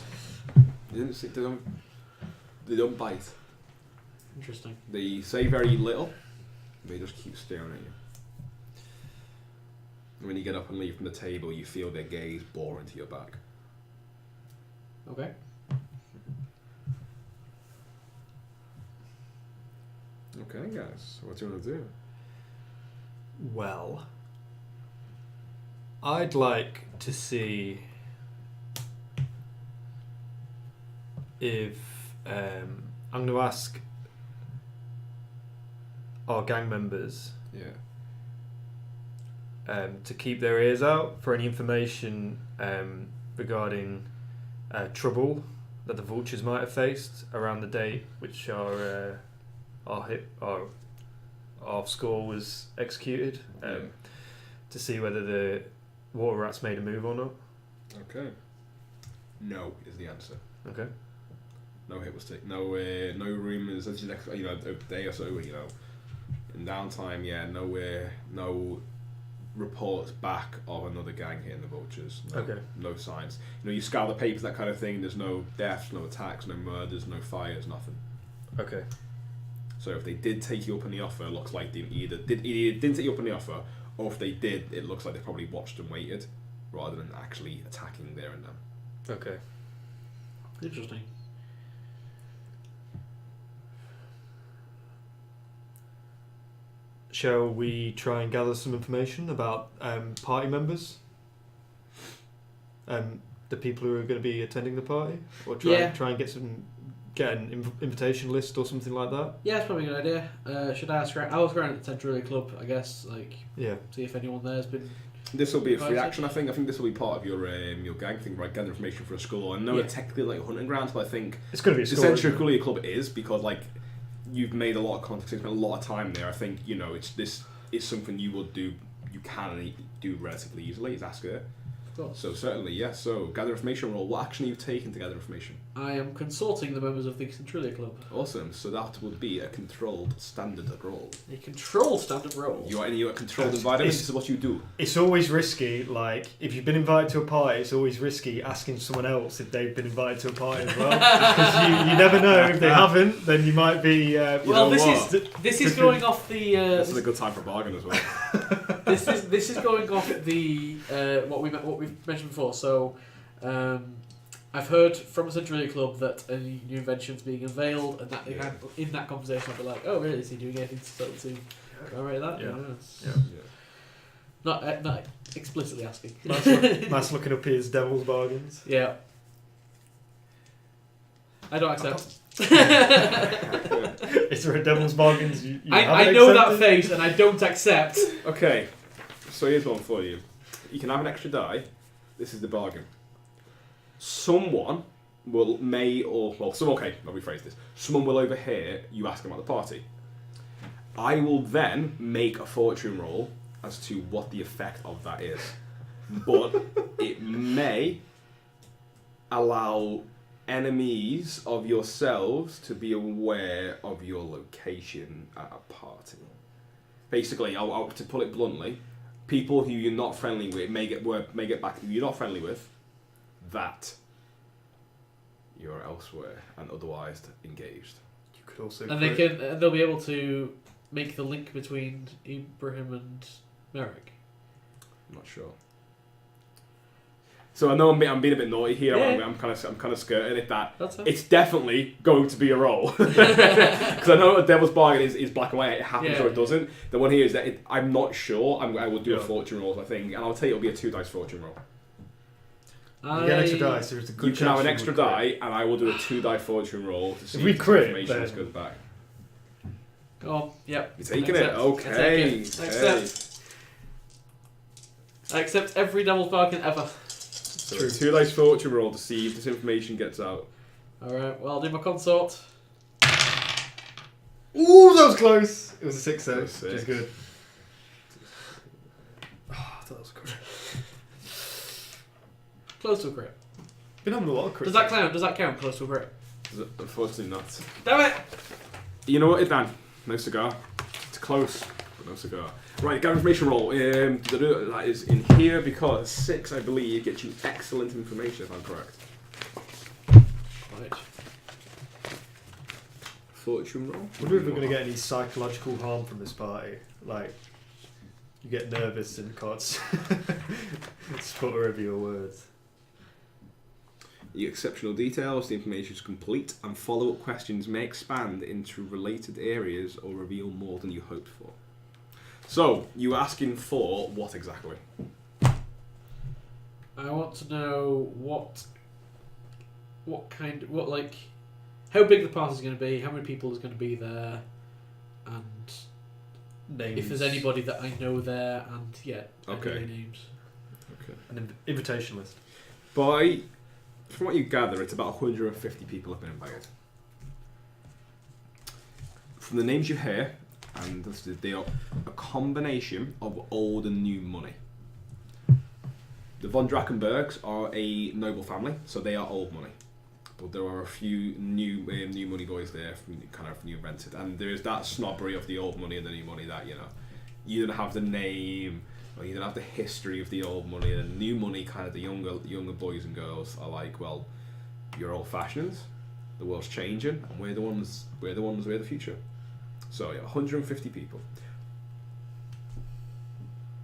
They don't bite. Interesting. They say very little. They just keep staring at you. And when you get up and leave from the table, you feel their gaze bore into your back. Okay. Okay, guys. What do you want to do? Well, I'd like to see if I'm going to ask our gang members to keep their ears out for any information regarding trouble that the vultures might have faced around the date which our score was executed, to see whether the water rats made a move or not. Okay. No is the answer. Okay. No hit was taken. No rumours. As next, a day or so, in downtime. Yeah, no reports back of another gang hitting the vultures. No, okay. No signs. You scour the papers, that kind of thing. There's no deaths, no attacks, no murders, no fires, nothing. Okay. So if they did take you up on the offer, it looks like they either didn't take you up on the offer, or if they did, it looks like they probably watched and waited, rather than actually attacking there and then. Okay. Interesting. Shall we try and gather some information about party members? The people who are going to be attending the party, or try and get an invitation list or something like that. Yeah, it's probably a good idea. Should I ask around? I was around at the Centurion Club, I guess. Yeah. See if anyone there's been. This will be a free action, I think. I think this will be part of your gang thing, right? Gather information for a school. I know it's technically like hunting grounds, but I think it's going to be a school. The Centurion Club is because you've made a lot of contacts, spent a lot of time there. I think this is something you will do. You can do relatively easily. Is ask her. Of course. So certainly, yes. So gather information roll. What action have you taken to gather information? I am consulting the members of the Centurion Club. Awesome. So that would be a controlled standard roll. A controlled standard roll. You are in a controlled environment. This is what you do. It's always risky. Like if you've been invited to a party, it's always risky asking someone else if they've been invited to a party as well, because you never know if they haven't. Then you might be. This is going off the. This is a good time for bargain as well. This is going off the what we've mentioned before. So, I've heard from a Centurion Club that a new invention's being unveiled, and that in that conversation I'll be like, "Oh, really? Is he doing anything to commemorate that?" Yeah. Not explicitly asking. Matt's looking up his devil's bargains. Yeah. I don't accept. Is there a devil's bargains? I know that face, and I don't accept. Okay, so here's one for you. You can have an extra die. This is the bargain. Someone I'll rephrase this. Someone will overhear you ask them at the party. I will then make a fortune roll as to what the effect of that is. But it may allow enemies of yourselves to be aware of your location at a party. Basically, to put it bluntly, people who you're not friendly with may get back to you you're not friendly with, that you're elsewhere and otherwise engaged. You could also they'll be able to make the link between Ibrahim and Merrick. I'm not sure. So I know I'm being a bit naughty here. Yeah. I'm kind of skirting it. That's fine. It's definitely going to be a roll because I know a Devil's Bargain is black and white. It happens or it doesn't. The one here is that I'm not sure. I will do a fortune roll, I think, and I'll tell you it'll be a 2 dice fortune roll. You get an extra dice. There's a good you can have an extra die, and I will do a 2 die fortune roll to see if we if the crit, information is good back. Go on. Yep. You're taking it. Okay. I accept every Devil's Bargain ever. So 2 dice fortune roll to see if this information gets out. Alright, well, I'll do my consort. Ooh, that was close. It was a 6 though, which is good. Oh, I thought that was a crit. Close to a crit. Been having a lot of crits. Does that count? Close to a crit? Unfortunately not. Damn it! You know what, Dan? No cigar. It's close, but no cigar. Right, got information roll. That is in here because 6, I believe, gets you excellent information, if I'm correct. Right. Fortune roll. I wonder if we're going to get any psychological harm from this party. Like, you get nervous and can't sputter over your words. The exceptional details, the information is complete, and follow-up questions may expand into related areas or reveal more than you hoped for. So, you were asking for what exactly? I want to know how big the party's going to be, how many people is going to be there, and Names. if there's anybody that I know there, and Okay. names. Okay. An invitation list. From what you gather, it's about 150 people have been invited. From the names you hear, and they are a combination of old and new money. The von Drachenbergs are a noble family, so they are old money. But there are a few new money boys there, kind of new rented, and there is that snobbery of the old money and the new money that you don't have the name or you don't have the history of the old money. And the new money, kind of the younger boys and girls are like, well, you're old fashioned, the world's changing, and we're the future. So 150 people.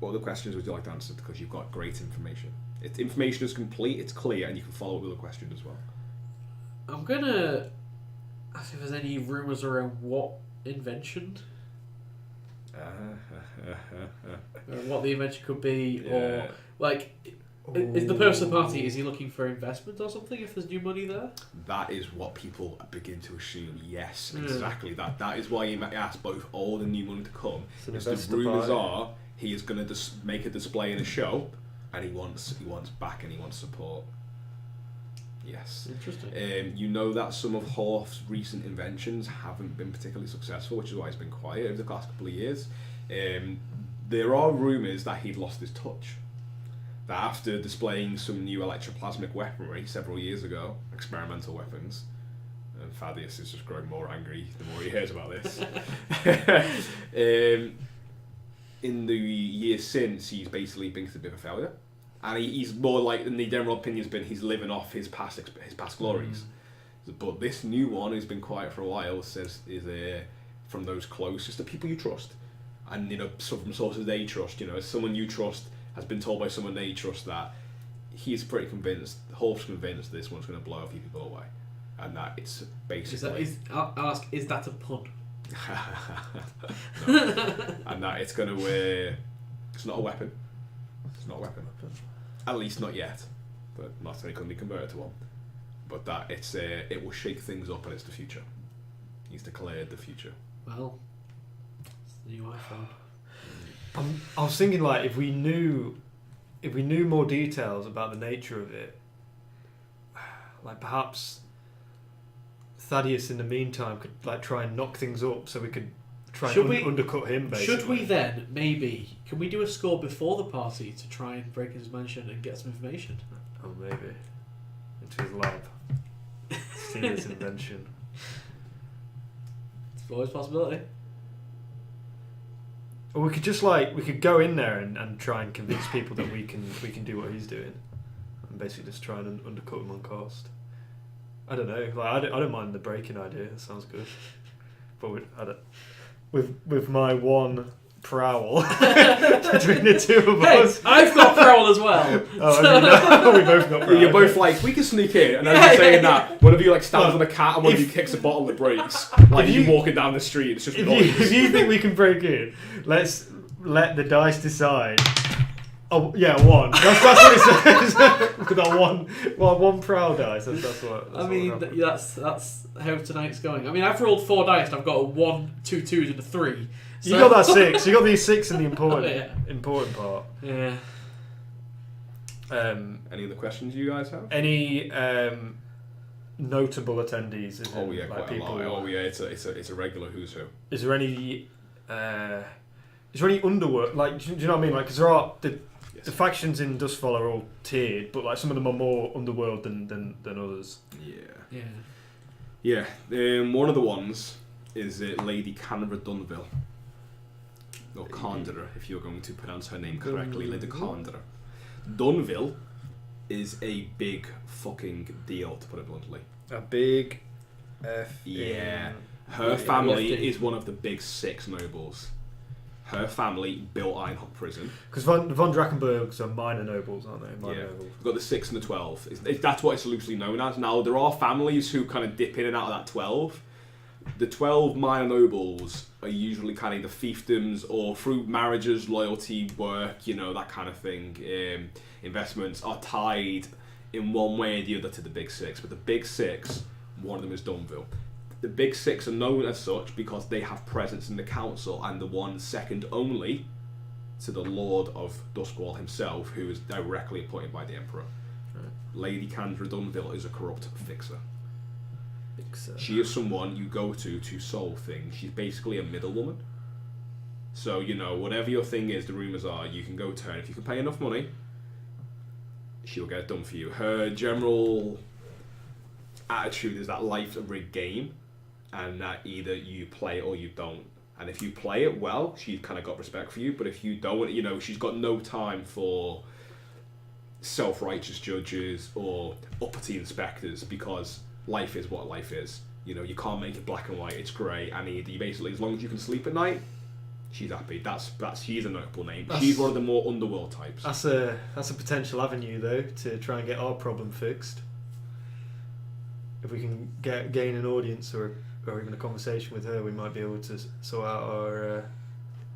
What other questions would you like to answer? Because you've got great information. Information is complete, it's clear, and you can follow up with a question as well. I'm gonna ask if there's any rumours around what invention, what the invention could be, or like, is the person of the party, is he looking for investment or something? If there's new money there, that is what people begin to assume. Yes, exactly that. That is why you ask both old and new money to come. Because the rumours are he is going to make a display in a show, and he wants back and he wants support. Yes. Interesting. You know that some of Horf's recent inventions haven't been particularly successful, which is why he's been quiet over the last couple of years. There are rumours that he'd lost his touch. That after displaying some new electroplasmic weaponry several years ago, experimental weapons, and Thadeus is just growing more angry the more he hears about this. In the years since, he's basically been a bit of a failure. And he's more like, in the general opinion, has been he's living off his past glories. But this new one, who's been quiet for a while, is from those closest to people you trust, and from sources they trust. As someone you trust has been told by someone they trust that he's pretty convinced. Horf's convinced this one's going to blow a few people away, and that it's basically. I'll ask, is that a pun? No. And that it's going to. It's not a weapon. It's not a weapon. At least not yet, but not saying it can be converted to one. But that it will shake things up, and it's the future. He's declared the future. Well, it's the new iPhone. I was thinking, like, if we knew more details about the nature of it, like perhaps Thadeus in the meantime could like try and knock things up, so we could try and undercut him. Basically, should we then can we do a score before the party to try and break his mansion and get some information? Oh, maybe into his lab. See his invention. It's always a possibility. Or we could go in there and try and convince people that we can do what he's doing, and basically just try and undercut him on cost. I don't know. Like I don't mind the breaking idea. That sounds good. But with my one prowl between the two of us. I've got prowl as well. We both got prowl. You're both like, we can sneak in, and as you're saying that, one of you like stands on a cat and one of you kicks a bottle that breaks. Like you walking down the street, it's just noise. If you think we can break in, let's let the dice decide. Oh yeah, 1. That's what it says. We've got one prowl dice. That's what. That's how tonight's going. I mean, I've rolled 4 dice and I've got a 1, 2 2s and a 3. So. You got that 6. You got the 6 in the important part. Yeah. Any other questions you guys have? Any notable attendees? Oh yeah, quite a lot. Oh yeah, it's a regular who's who. Is there any underworld? Like, do you know what I mean? Like, because there are the factions in Doskvol are all tiered, but like some of them are more underworld than others. Yeah. One of the ones is Lady Canberra Dunville. Or Condra, if you're going to pronounce her name correctly, Lady Condra. Dunville is a big fucking deal, to put it bluntly. A big F. Yeah. Her family is one of the big 6 nobles. Her family built Einhoff Prison. Because von Drachenbergs are minor nobles, aren't they? Nobles. We've got the 6 and the 12. That's what it's loosely known as. Now, there are families who kind of dip in and out of that 12. The 12 minor nobles are usually kind of the fiefdoms or through marriages, loyalty, work, that kind of thing. Investments are tied in one way or the other to the big 6. But the big 6, one of them is Dunville. The big 6 are known as such because they have presence in the council and the one second only to the Lord of Doskvol himself, who is directly appointed by the Emperor. Right. Lady Canberra Dunville is a corrupt fixer. She is someone you go to solve things. She's basically a middlewoman. So, whatever your thing is, the rumours are, you can go to her. And if you can pay enough money, she'll get it done for you. Her general attitude is that life's a rigged game, and that either you play or you don't. And if you play it well, she's kind of got respect for you. But if you don't, she's got no time for self-righteous judges or uppity inspectors, because life is what life is. You can't make it black and white. It's grey, and you basically, as long as you can sleep at night, she's happy. She's a notable name. She's one of the more underworld types. That's a potential avenue though to try and get our problem fixed. If we can gain an audience or even a conversation with her, we might be able to sort out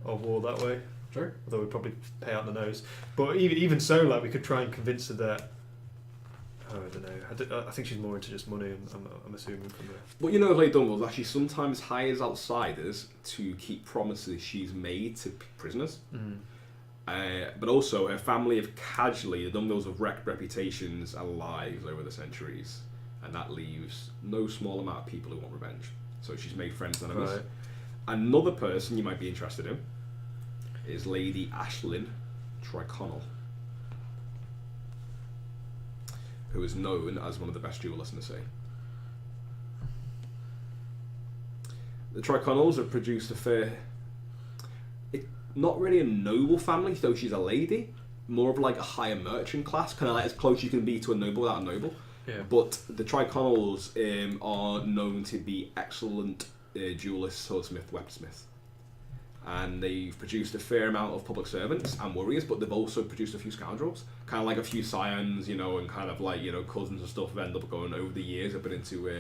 our war that way. Sure. Although we'd probably pay out the nose. But even so, like, we could try and convince her that. Oh, I don't know. I think she's more into just money. I'm assuming from there. But Lady Dunville actually sometimes hires outsiders to keep promises she's made to prisoners. But also, her family have the Dunvilles have wrecked reputations and lives over the centuries, and that leaves no small amount of people who want revenge. So she's made friends and enemies. Right. Another person you might be interested in is Lady Ashlyn Triconnell, who is known as one of the best jewellers in the sea. The Triconnells have produced not really a noble family, though she's a lady, more of like a higher merchant class, kind of like as close as you can be to a noble without a noble. Yeah. But the Triconnells are known to be excellent duelists, swordsmith, weaponsmith. And they've produced a fair amount of public servants and warriors, but they've also produced a few scoundrels, kind of like a few scions, and kind of like, cousins and stuff have ended up going over the years, have been into,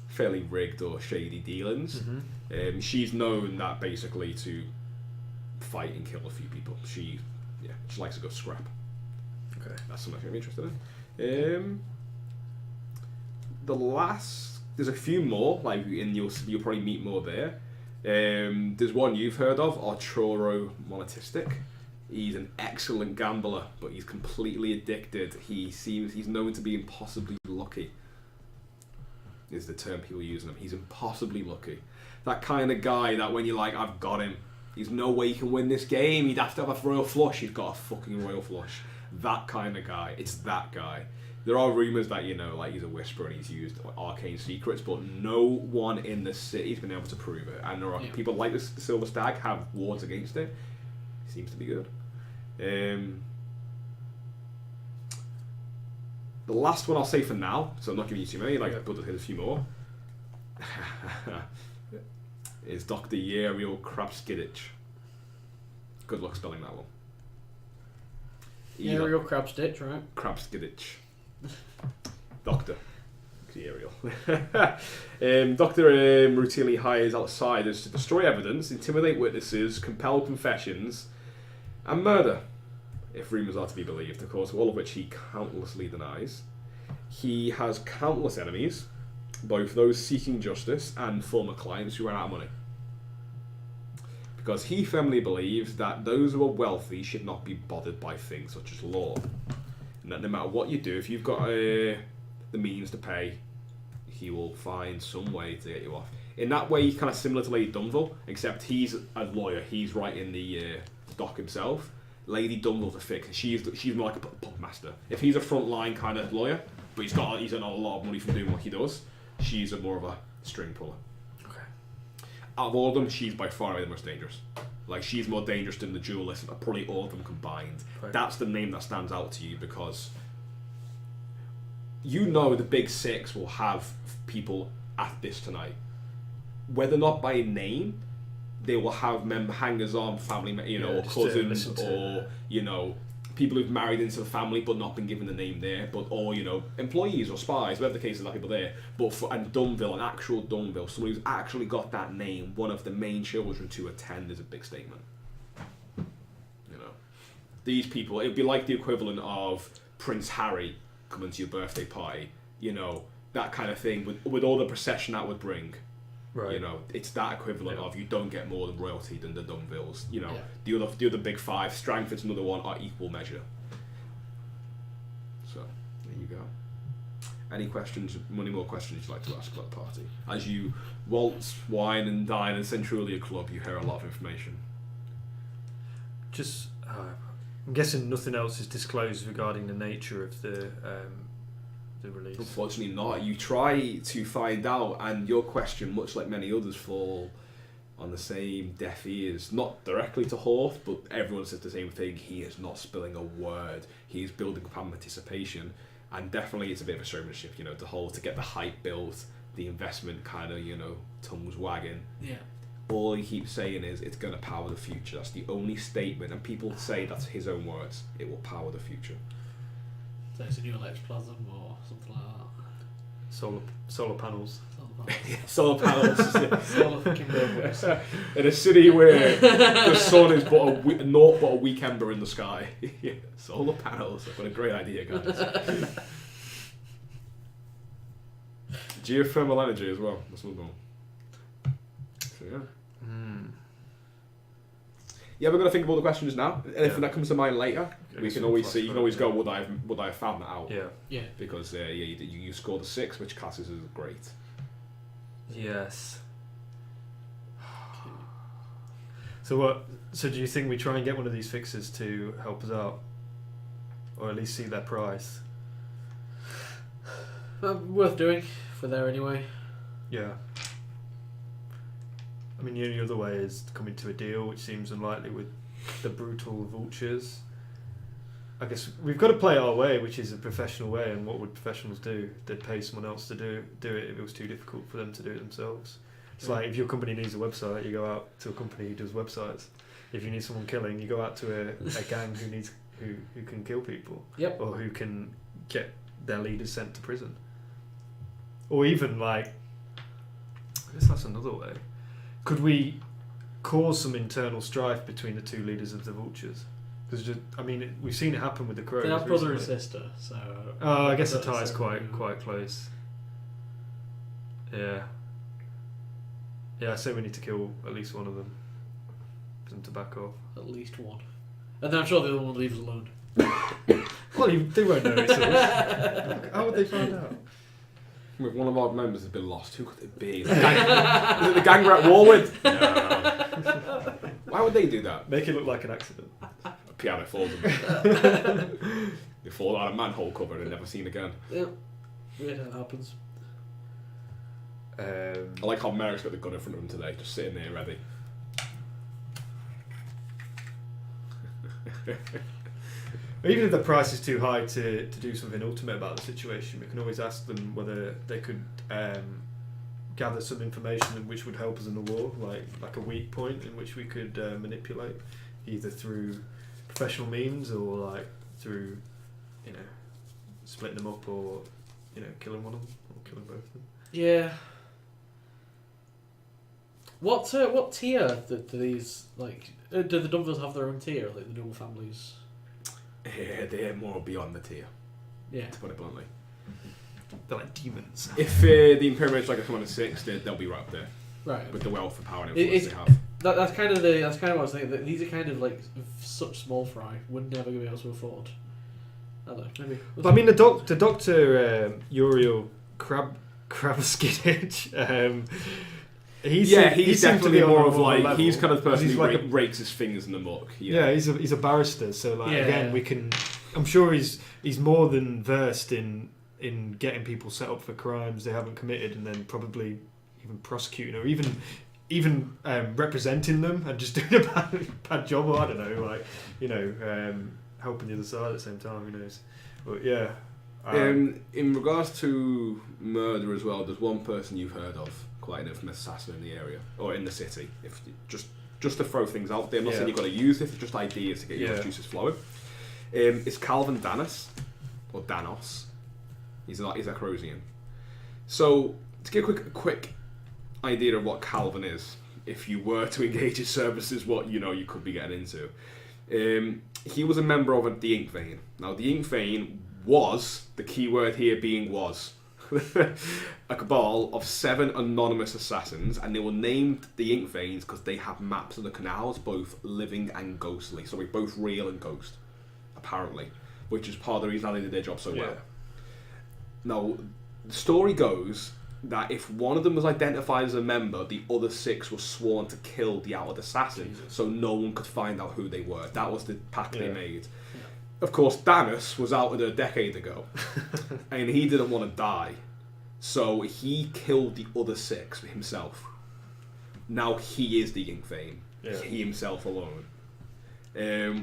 fairly rigged or shady dealings. Mm-hmm. She's known that basically to fight and kill a few people. She likes a good scrap. Okay. That's something I'm interested in. There's a few more, like, and you'll probably meet more there. There's one you've heard of, Arturo Monetistic. He's an excellent gambler, but he's completely addicted. He's known to be impossibly lucky, is the term people use him. He's impossibly lucky. That kind of guy that when you're like, I've got him, there's no way he can win this game, he'd have to have a royal flush. He's got a fucking royal flush. That kind of guy. It's that guy. There are rumours that, like, he's a whisperer and he's used arcane secrets, but no one in the city's been able to prove it. And there are people like the Silver Stag have wards against it. It seems to be good. The last one I'll say for now, so I'm not giving you too many, but there's a few more. is Dr. Uriel Krabskidich. Good luck spelling that one. Uriel Krabskidich, right? Krabskidich. Doctor. Uriel. Doctor routinely hires outsiders to destroy evidence, intimidate witnesses, compel confessions, and murder, if rumours are to be believed, of course, all of which he countlessly denies. He has countless enemies, both those seeking justice and former clients who ran out of money. Because he firmly believes that those who are wealthy should not be bothered by things such as law. And that no matter what you do, if you've got the means to pay, he will find some way to get you off. In that way, he's kind of similar to Lady Doskvol, except he's a lawyer. He's writing the doc himself. Lady Doskvol's a fix. She's more like a puppet master. If he's a frontline kind of lawyer, but he's earned a lot of money from doing what he does, she's more of a string puller. Okay. Out of all of them, she's by far the most dangerous. Like, she's more dangerous than the duelist, probably all of them combined. Right. That's the name that stands out to you because you know the big six will have people at this tonight. Whether or not by name, they will have hangers-on, family, or cousins, or people who've married into the family but not been given the name there, or employees or spies, whatever the case is, that people there. And Dunville, an actual Dunville, someone who's actually got that name, one of the main children to attend, is a big statement. These people, it'd be like the equivalent of Prince Harry coming to your birthday party, that kind of thing, with all the procession that would bring. Right. It's that equivalent of you don't get more than royalty than the Dunvilles. The other big five, Strangford's another one, are equal measure. So there you go. Any questions? Any more questions you'd like to ask about the party? As you waltz, wine, and dine in Centralia Club, you hear a lot of information. Just, I'm guessing nothing else is disclosed regarding the nature of the release. Unfortunately not. You try to find out, and your question, much like many others, fall on the same deaf ears. Not directly to Horth, but everyone says the same thing. He is not spilling a word. He's building up anticipation, and definitely it's a bit of a showmanship, to get the hype built, the investment kind of, tongues wagging. Yeah. All he keeps saying is it's going to power the future. That's the only statement, and people say that's his own words. It will power the future. So it's a new ectoplasm or something like that. Solar panels. Solar panels. Solar fucking railways. In a city where the sun is but a weak ember in the sky. Solar panels. I've got a great idea, guys. Geothermal energy as well. That's another one. So yeah. Yeah, we're gonna think of all the questions now. Anything that comes to mind later, we can always see. You can always go, would I have found that out? Yeah. Yeah. Because you scored a 6, which classes as great. Yes. So do you think we try and get one of these fixers to help us out, or at least see their price? Worth doing if we're there anyway. Yeah. I mean, the only other way is coming to a deal, which seems unlikely with the brutal vultures. I guess we've got to play our way, which is a professional way, and what would professionals do? They'd pay someone else to do it if it was too difficult for them to do it themselves. It's like if your company needs a website, you go out to a company who does websites. If you need someone killing, you go out to a gang who can kill people. Yep. Or who can get their leaders sent to prison. Or even I guess that's another way. Could we cause some internal strife between the two leaders of the vultures? Because we've seen it happen with the crows. They're brother and sister, so. Oh, I guess the tie's quite close. Yeah. Yeah, I say we need to kill at least one of them. For them to back off. At least one, and then I'm sure the other one leaves alone. Well, they won't know it's us. How would they find out? If one of our members has been lost, who could it be? Is it the gang we're at war with? No. Why would they do that? Make it look like an accident. A piano falls them. They fall out of a manhole cover and never seen again. Yeah. Weird how it happens. I like how Merrick's got the gun in front of him today, just sitting there ready. Even if the price is too high to do something ultimate about the situation, we can always ask them whether they could gather some information which would help us in the war, like a weak point in which we could manipulate, either through professional means or like through, splitting them up or, killing one of them or killing both of them. Yeah. What tier do these do the Dunvils have their own tier, like the noble families? Yeah, they're more beyond the tier. Yeah. To put it bluntly. They're like demons. If the Imperial like a Commander 6, they'll be right up there. Right. With the wealth of power and influence they have. That's kind of what I was thinking. That these are kind of like such small fry, would never be able to afford. I don't know, maybe. But I mean, the Doctor Uriel Krabskinich, he's definitely more of like level. he's kind of the person who like rakes his fingers in the muck. Yeah, he's a barrister, so again we can. I'm sure he's more than versed in getting people set up for crimes they haven't committed, and then probably even prosecuting or even representing them and just doing a bad job. Or I don't know, helping the other side at the same time. Who knows? But yeah. In regards to murder as well, there's one person you've heard of, quite an infamous assassin in the area or in the city. If just to throw things out there, I'm not saying you've got to use it. It's just ideas to get your juices flowing. It's Calvin Danis or Danos. He's a Crosian. So to give a quick idea of what Calvin is, if you were to engage his services, what you could be getting into. He was a member of the Ink Vein. Now the Ink Vein was, the key word here being was, a cabal of 7 anonymous assassins, and they were named the Ink Veins because they have maps of the canals, both living and ghostly, so we're both real and ghost, apparently, which is part of the reason they did their job so well. Now, the story goes that if one of them was identified as a member, the other 6 were sworn to kill the outed assassin, so no one could find out who they were. That was the pact they made. Of course, Thadeus was outed a decade ago, and he didn't want to die, so he killed the other 6 himself. Now he is the Ink Vein, he himself alone.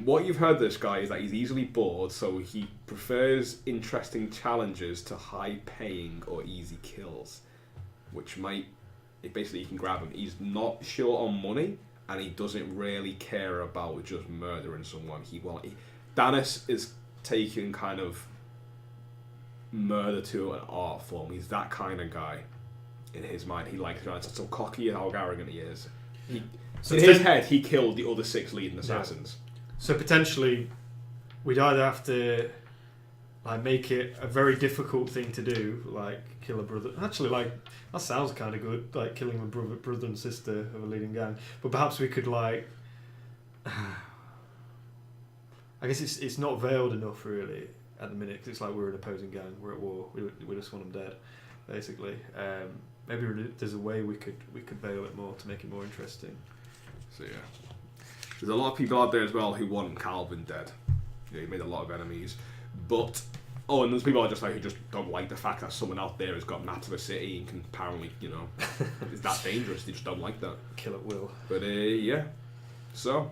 What you've heard of this guy is that he's easily bored, so he prefers interesting challenges to high-paying or easy kills, which basically you can grab him. He's not short on money, and he doesn't really care about just murdering someone. Danis is taking kind of murder to an art form. He's that kind of guy in his mind. He likes it. That's so cocky and how arrogant he is. So in his head, he killed the other 6 leading assassins. So potentially, we'd either have to make it a very difficult thing to do, like kill a brother. Actually, that sounds kind of good, like killing a brother and sister of a leading gang. But perhaps we could I guess it's not veiled enough really at the minute, because it's like we're an opposing gang, we're at war, we just want them dead, basically. Maybe there's a way we could veil it more to make it more interesting. So yeah, there's a lot of people out there as well who want Calvin dead. He made a lot of enemies, but and there's people who just don't like the fact that someone out there has got maps of a city and can apparently is that dangerous. They just don't like that. Kill at will. But so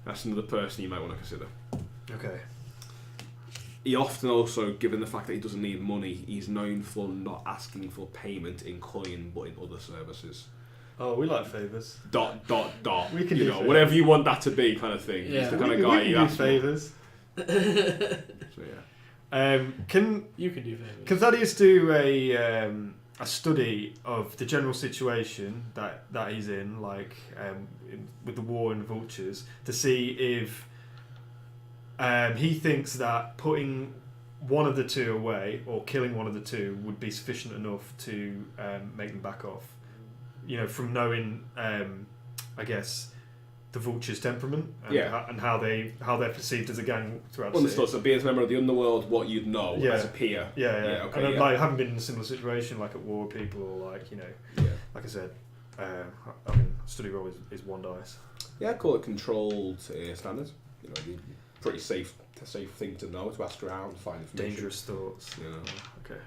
that's another person you might want to consider. Okay. He often also, given the fact that he doesn't need money, he's known for not asking for payment in coin but in other services. Oh, we like favours. ... We can do whatever you want that to be, kind of thing. Yeah. He's the kind of guy you ask favours. So yeah. Can you can do favours? Can Thadeus do a study of the general situation that he's in, with the war and vultures, to see if he thinks that putting one of the 2 away or killing one of the 2 would be sufficient enough to make them back off? From knowing, I guess, the vulture's temperament and how they're perceived as a gang throughout the city. Understood. So being a member of the underworld, what you'd know as a peer. Yeah. Okay, and I haven't been in a similar situation, like at war with people, or like I said, study role is 1 dice. Yeah, I'd call it controlled standards. Pretty safe thing to know, to ask around, find information. Dangerous thoughts. Okay.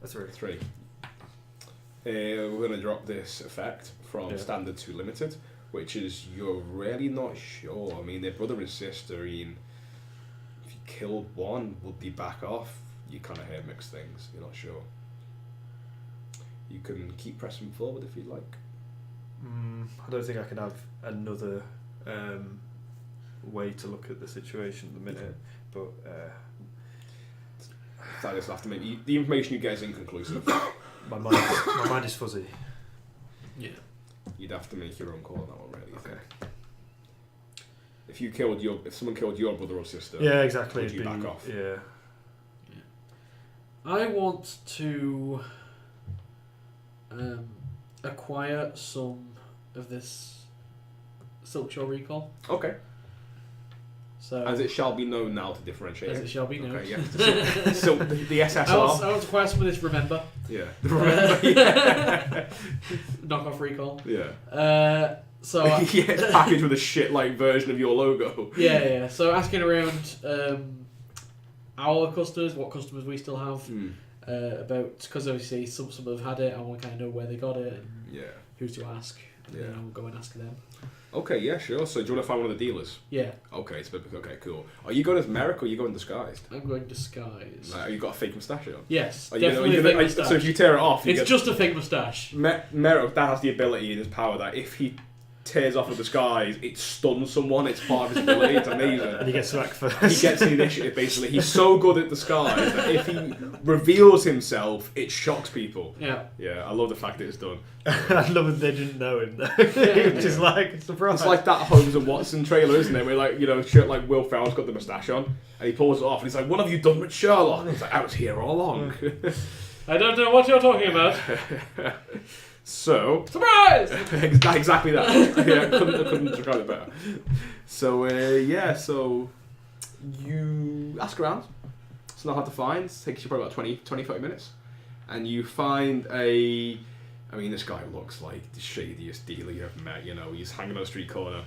That's right. 3. We're going to drop this effect from standard to limited, which is you're really not sure. I mean, their brother and sister, if you killed one, would they back off? You kind of hear mixed things. You're not sure. You can keep pressing forward if you'd like. I don't think I can have another way to look at the situation at the minute, but Thadeus will have to make the information you get is inconclusive. my mind is fuzzy. Yeah. You'd have to make your own call on that one, really. Okay. If someone killed your brother or sister, Yeah, exactly. would you back off? Yeah. I want to acquire some of this Silkshore recall. Okay. So As it shall be known now to differentiate. As it shall be known. Okay, yeah. So the SSR. I want to acquire some of this Remember. Yeah. Yeah. Knockoff recall. Yeah. So yeah, it's packaged with a shit like version of your logo. Yeah. So asking around our customers, what customers we still have, about, because obviously some have had it. I want to kind of know where they got it and who to ask. And then I'll go and ask them. Okay, yeah, sure. So do you want to find one of the dealers? Yeah. Okay, okay, cool. Are you going as Merrick or are you going disguised? I'm going disguised. Have you got a fake moustache on? Yes, definitely a fake moustache. So if you tear it off, it's just a fake moustache. Merrick, that has the ability in his power that if he tears off a disguise, it stuns someone. It's part of his ability. It's amazing. And he gets back first. He gets the initiative, basically. He's so good at disguise that if he reveals himself, it shocks people. Yeah. Yeah, I love the fact that it's done. I love that they didn't know him though. It was just like, surprise. It's like that Holmes and Watson trailer, isn't it? Where like, shit like Will Ferrell's got the moustache on and he pulls it off and he's like, what have you done with Sherlock? And he's like, I was here all along. I don't know what you're talking about. So surprise! Exactly that. Yeah, I couldn't describe it better. So so you ask around. It's not hard to find. It takes you probably about 20, 30 minutes. And you find this guy looks like the shadiest dealer you ever met. He's hanging on a street corner,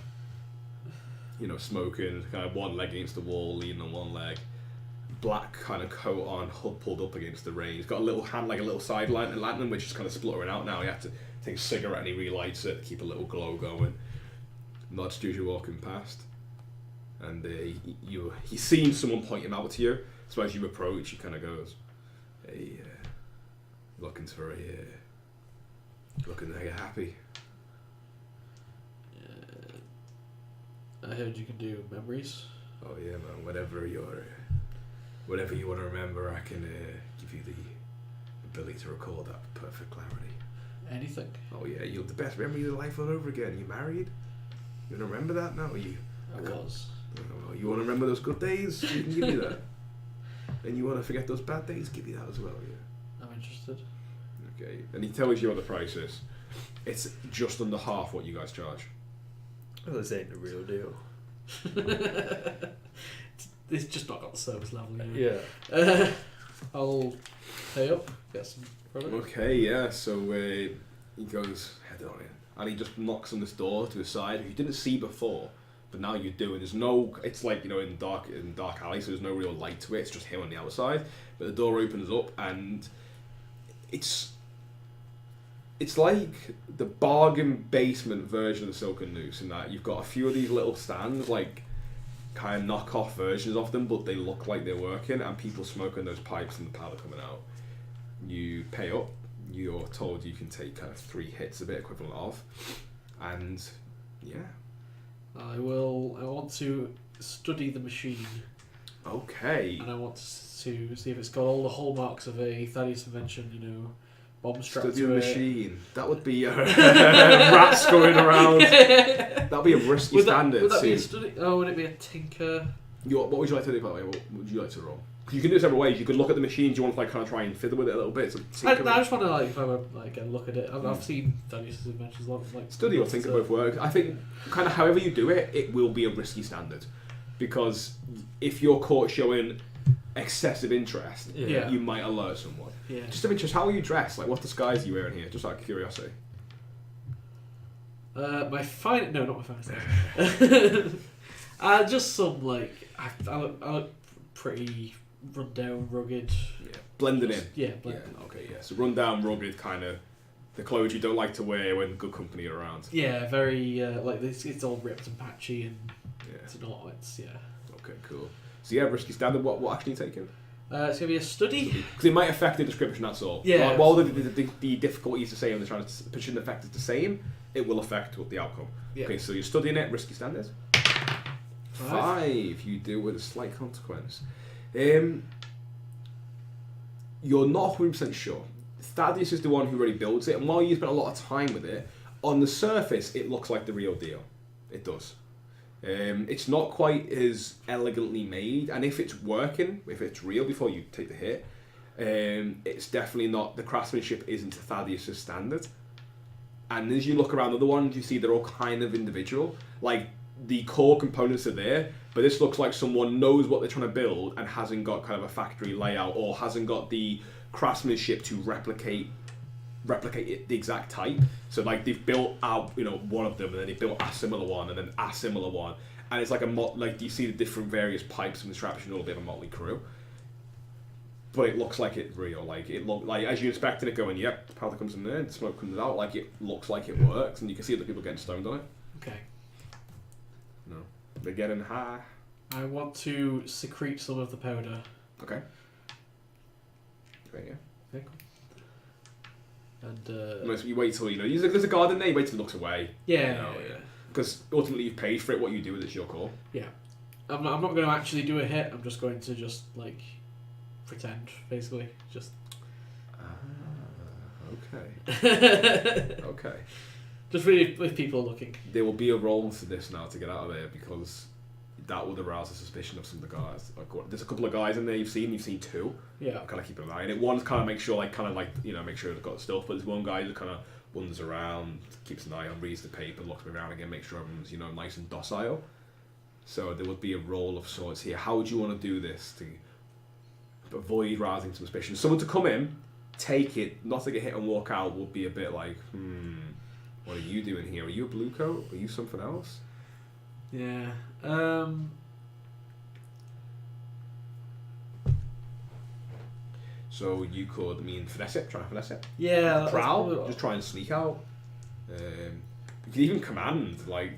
smoking, kind of one leg against the wall, leaning on one leg. Black kind of coat on, hood pulled up against the rain. He's got a little hand, like a little side lantern, which is kind of spluttering out now. He has to take a cigarette and he relights it to keep a little glow going. Nods to you as you're walking past. And he's seen someone point him out to you. So as you approach, he kind of goes, hey, looking to get happy. I heard you can do memories. Oh yeah, man. Whatever you want to remember, I can give you the ability to recall that perfect clarity. Anything. Oh yeah, you have the best memories of life all over again. You married? You want to remember that now? I was. Oh, you want to remember those good days? We can give you that. And you want to forget those bad days? Give you that as well, yeah. I'm interested. Okay, and he tells you what the price is. It's just under half what you guys charge. Well, this ain't the real deal. It's just not got the service level. Yeah. I'll pay up, get some product. Okay, yeah. So he goes, head on in, and he just knocks on this door to his side. You didn't see before, but now you do. And there's no. It's like in dark alley, so there's no real light to it. It's just him on the outside. But the door opens up, and it's like the bargain basement version of the Silken Noose, in that you've got a few of these little stands, like kind of knock-off versions of them, but they look like they're working, and people smoking those pipes and the powder coming out. You pay up, you're told you can take kind of 3 hits of it, equivalent of, and yeah. I want to study the machine. Okay. And I want to see if it's got all the hallmarks of a Thadeus invention, bomb strapped Study to the it. machine. That would be rats going around. That'd be a risky standard. Would that be a study? Oh, would it be a tinker? What would you like to do, by the way? What would you like to roll? You can do it several ways. You could look at the machines. You want to kind of try and fiddle with it a little bit. I just want to have a look at it. I've seen Thadeus' inventions a lot. Study or think of both work. I think kind of however you do it, it will be a risky standard, because if you're caught showing excessive interest, you might alert someone. Yeah. Just of interest, how are you dressed? Like, what disguise are you wearing here? Just out of curiosity. Not my finest. Just some I look pretty run down, rugged. Yeah, blending in. Yeah, blending. Yeah, okay, yeah. So run down, rugged, kind of the clothes you don't like to wear when good company are around. Yeah, very this. It's all ripped and patchy, and yeah. it's not. It's Okay, cool. So yeah, risky standard. What action are you taking? It's going to be a study. Because it might affect the description, that's all. Yeah. Like, while the difficulty is the same, they're trying to position the effect is the same, it will affect what the outcome. Yeah. Okay, so you're studying it, risky standards. 5. You do with a slight consequence. You're not 100% sure. Thadeus is the one who really builds it, and while you spent a lot of time with it, on the surface it looks like the real deal. It does. It's not quite as elegantly made, and if it's working, if it's real before you take the hit, it's definitely not, the craftsmanship isn't to Thadeus' standard. And as you look around other ones, you see they're all kind of individual. Like, the core components are there, but this looks like someone knows what they're trying to build and hasn't got kind of a factory layout, or hasn't got the craftsmanship to replicate it, the exact type. So like they've built out, one of them, and then they built a similar one, and then a similar one, and it's like like you see the different various pipes and construction, all a bit of a motley crew. But it looks like it's real. Like it look like as you expected it, going, yep, the powder comes in there, the smoke comes out. Like it looks like it works, and you can see the people getting stoned on it. Okay. No, they're getting high. I want to secrete some of the powder. Okay. Right, yeah. Okay, cool. And you wait till there's a garden there. You wait till it looks away. Yeah. Because ultimately you've paid for it. What you do with it's your call. Yeah. I'm not going to actually do a hit. I'm just going to like pretend, basically. Just. Okay. Okay. Just really with people looking. There will be a roll for this now to get out of there, because that would arouse the suspicion of some of the guys. There's a couple of guys in there you've seen 2. Yeah. Kind of keep an eye on it. One's kind of make sure make sure they've got stuff, but there's one guy who kind of wanders around, keeps an eye on, reads the paper, looks around again, makes sure everyone's nice and docile. So there would be a roll of sorts here. How would you want to do this to avoid rousing suspicion? Someone to come in, take it, not take a hit and walk out would be a bit like, what are you doing here? Are you a blue coat? Are you something else? Yeah. So you could, finesse it, try and finesse it. Yeah. Prowl, just try and sneak out. You can even command, to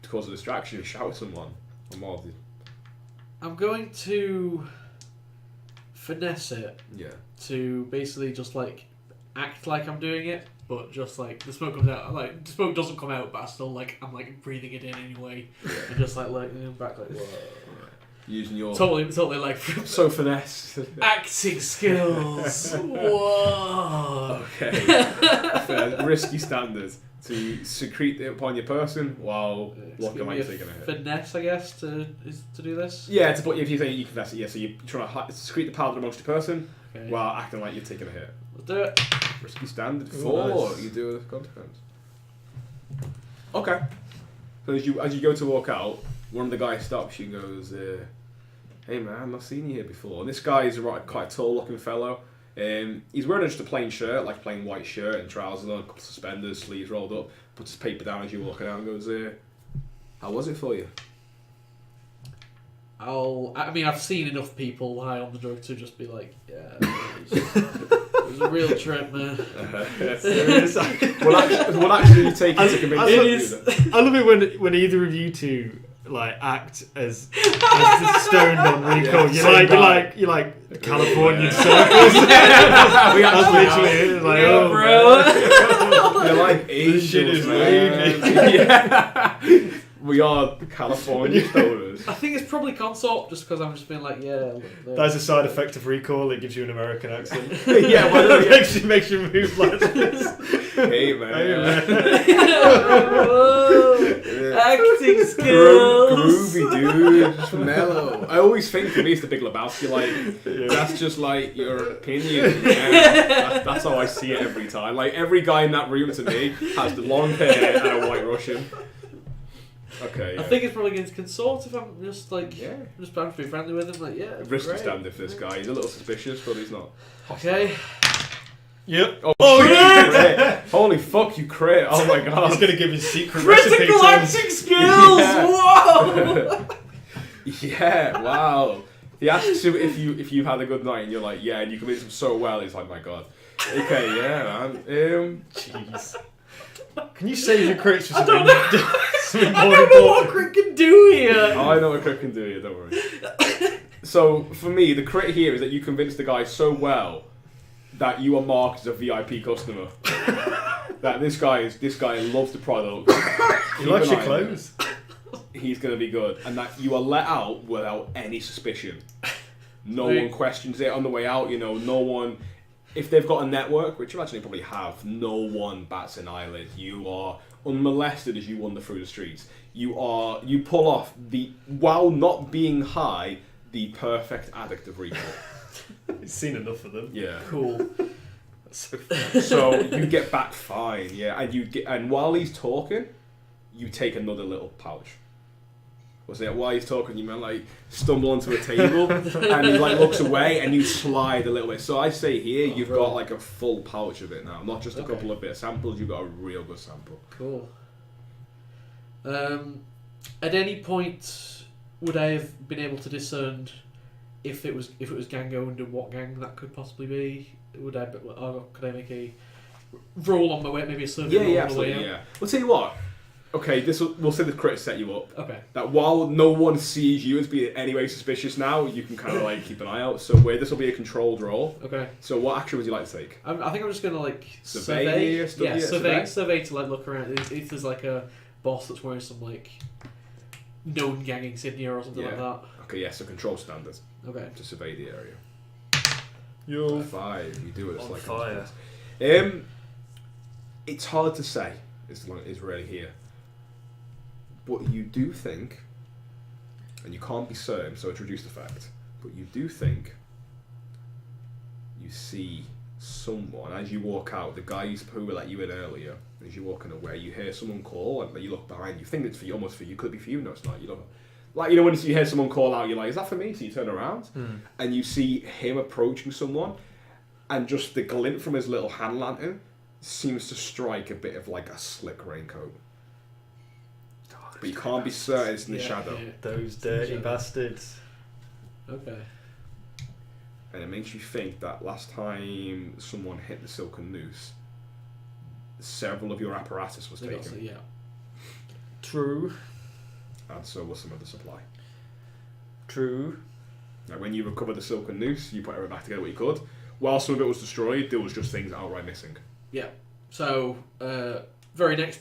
cause a distraction, shout at someone. I'm going to finesse it. Yeah. To basically just act like I'm doing it, but just the smoke comes out. The smoke doesn't come out, but I still I'm breathing it in anyway, and just leaning back whoa. Using your totally so finesse acting skills. Whoa. Okay. Risky standards to secrete it upon your person while looking like you're taking a hit. Finesse, I guess, to do this. Yeah, to put if you say you finesse it, yeah. So you're trying to secrete the powder amongst your person while acting like you're taking a hit. Let's do it. Risky standard 4. Nice. You do a consequence. Okay. So as you go to walk out, one of the guys stops you and goes, "Hey man, I've not seen you here before." And this guy is quite a tall looking fellow. He's wearing just a plain shirt, plain white shirt and trousers on, a couple of suspenders, sleeves rolled up. Puts his paper down as you're walking out and goes, "How was it for you?" I've seen enough people high on the drug to just be like, yeah, it was a real trip, man. What actually you take into convince I love it when either of you two act as stoned on recall. Yeah, you're like Californian circles. That's literally it. Oh, bro. You're like This shit is wavy. Yeah. We are California stoners. I think it's probably consort, just because I'm just being yeah. That's a side effect of recall. It gives you an American accent. Yeah, well, it makes you move like this. Hey man. Acting skills. Groovy, dude. Just mellow. I always think for me it's the Big Lebowski. That's just your opinion. Yeah. That's how I see it every time. Every guy in that room to me has the long hair and a white Russian. Okay. I think it's probably against consort if I'm just just trying to be friendly with him. Risky standard for this guy. He's a little suspicious, but he's not. Okay. Yep. Oh yeah! Holy fuck, you crit! Oh my god. He's gonna give his secret critical acting skills. Yeah. Whoa. Yeah. Wow. He asks you if you had a good night, and you're like, yeah, and you convince him so well. He's like, my god. Okay, yeah, man. Jeez. Can you save your crits for I something? don't know. I don't know what crit can do here. Oh, I know what crit can do here. Don't worry. So for me, the crit here is that you convinced the guy so well that you are marked as a VIP customer. That this guy loves the product. He likes your clothes. He's going to be good, and that you are let out without any suspicion. No one questions it on the way out. No one. If they've got a network, which you actually probably have, no one bats an eyelid. You are unmolested as you wander through the streets. You pull off while not being high, the perfect addict of recall. You've seen enough of them. Yeah. Cool. That's so funny. So you get back fine, yeah, and while he's talking, you take another little pouch. While he's talking, you might stumble onto a table and he looks away and you slide a little bit. So I say here, you've got a full pouch of it now, not just a couple of bit of samples. You've got a real good sample. Cool. At any point, would I have been able to discern if it was gang owned and what gang that could possibly be? Could I make a roll on my way? Maybe a survey roll on the way out? Yeah. We'll tell you what. Okay, we'll say the crit set you up. Okay. That while no one sees you as being in any way suspicious now, you can kind of keep an eye out. So this will be a controlled roll. Okay. So what action would you like to take? I think I'm just gonna survey. Survey to look around. If there's a boss that's wearing some known gang insignia or something like that. Okay, yeah. So control standards. Okay. To survey the area. You're 5. You do it. on fire. It's hard to say. Is really here. But you do think, and you can't be certain, so it's reduced effect, but you do think you see someone, as you walk out, the guys who let you in earlier, as you're walking away, you hear someone call, and you look behind, you think it's for you, almost for you, could be for you, no it's not, you look, when you hear someone call out, you're like, is that for me? So you turn around, and you see him approaching someone, and just the glint from his little hand lantern seems to strike a bit of a slick raincoat. But you can't be certain it's in the shadow. Yeah. Those dirty bastards. Okay. And it makes you think that last time someone hit the silken noose, several of your apparatus was taken. Yeah. True. And so was some of the supply. True. Now, when you recover the silken noose, you put everything back together what you could. While some of it was destroyed, there was just things outright missing. Yeah. So, very next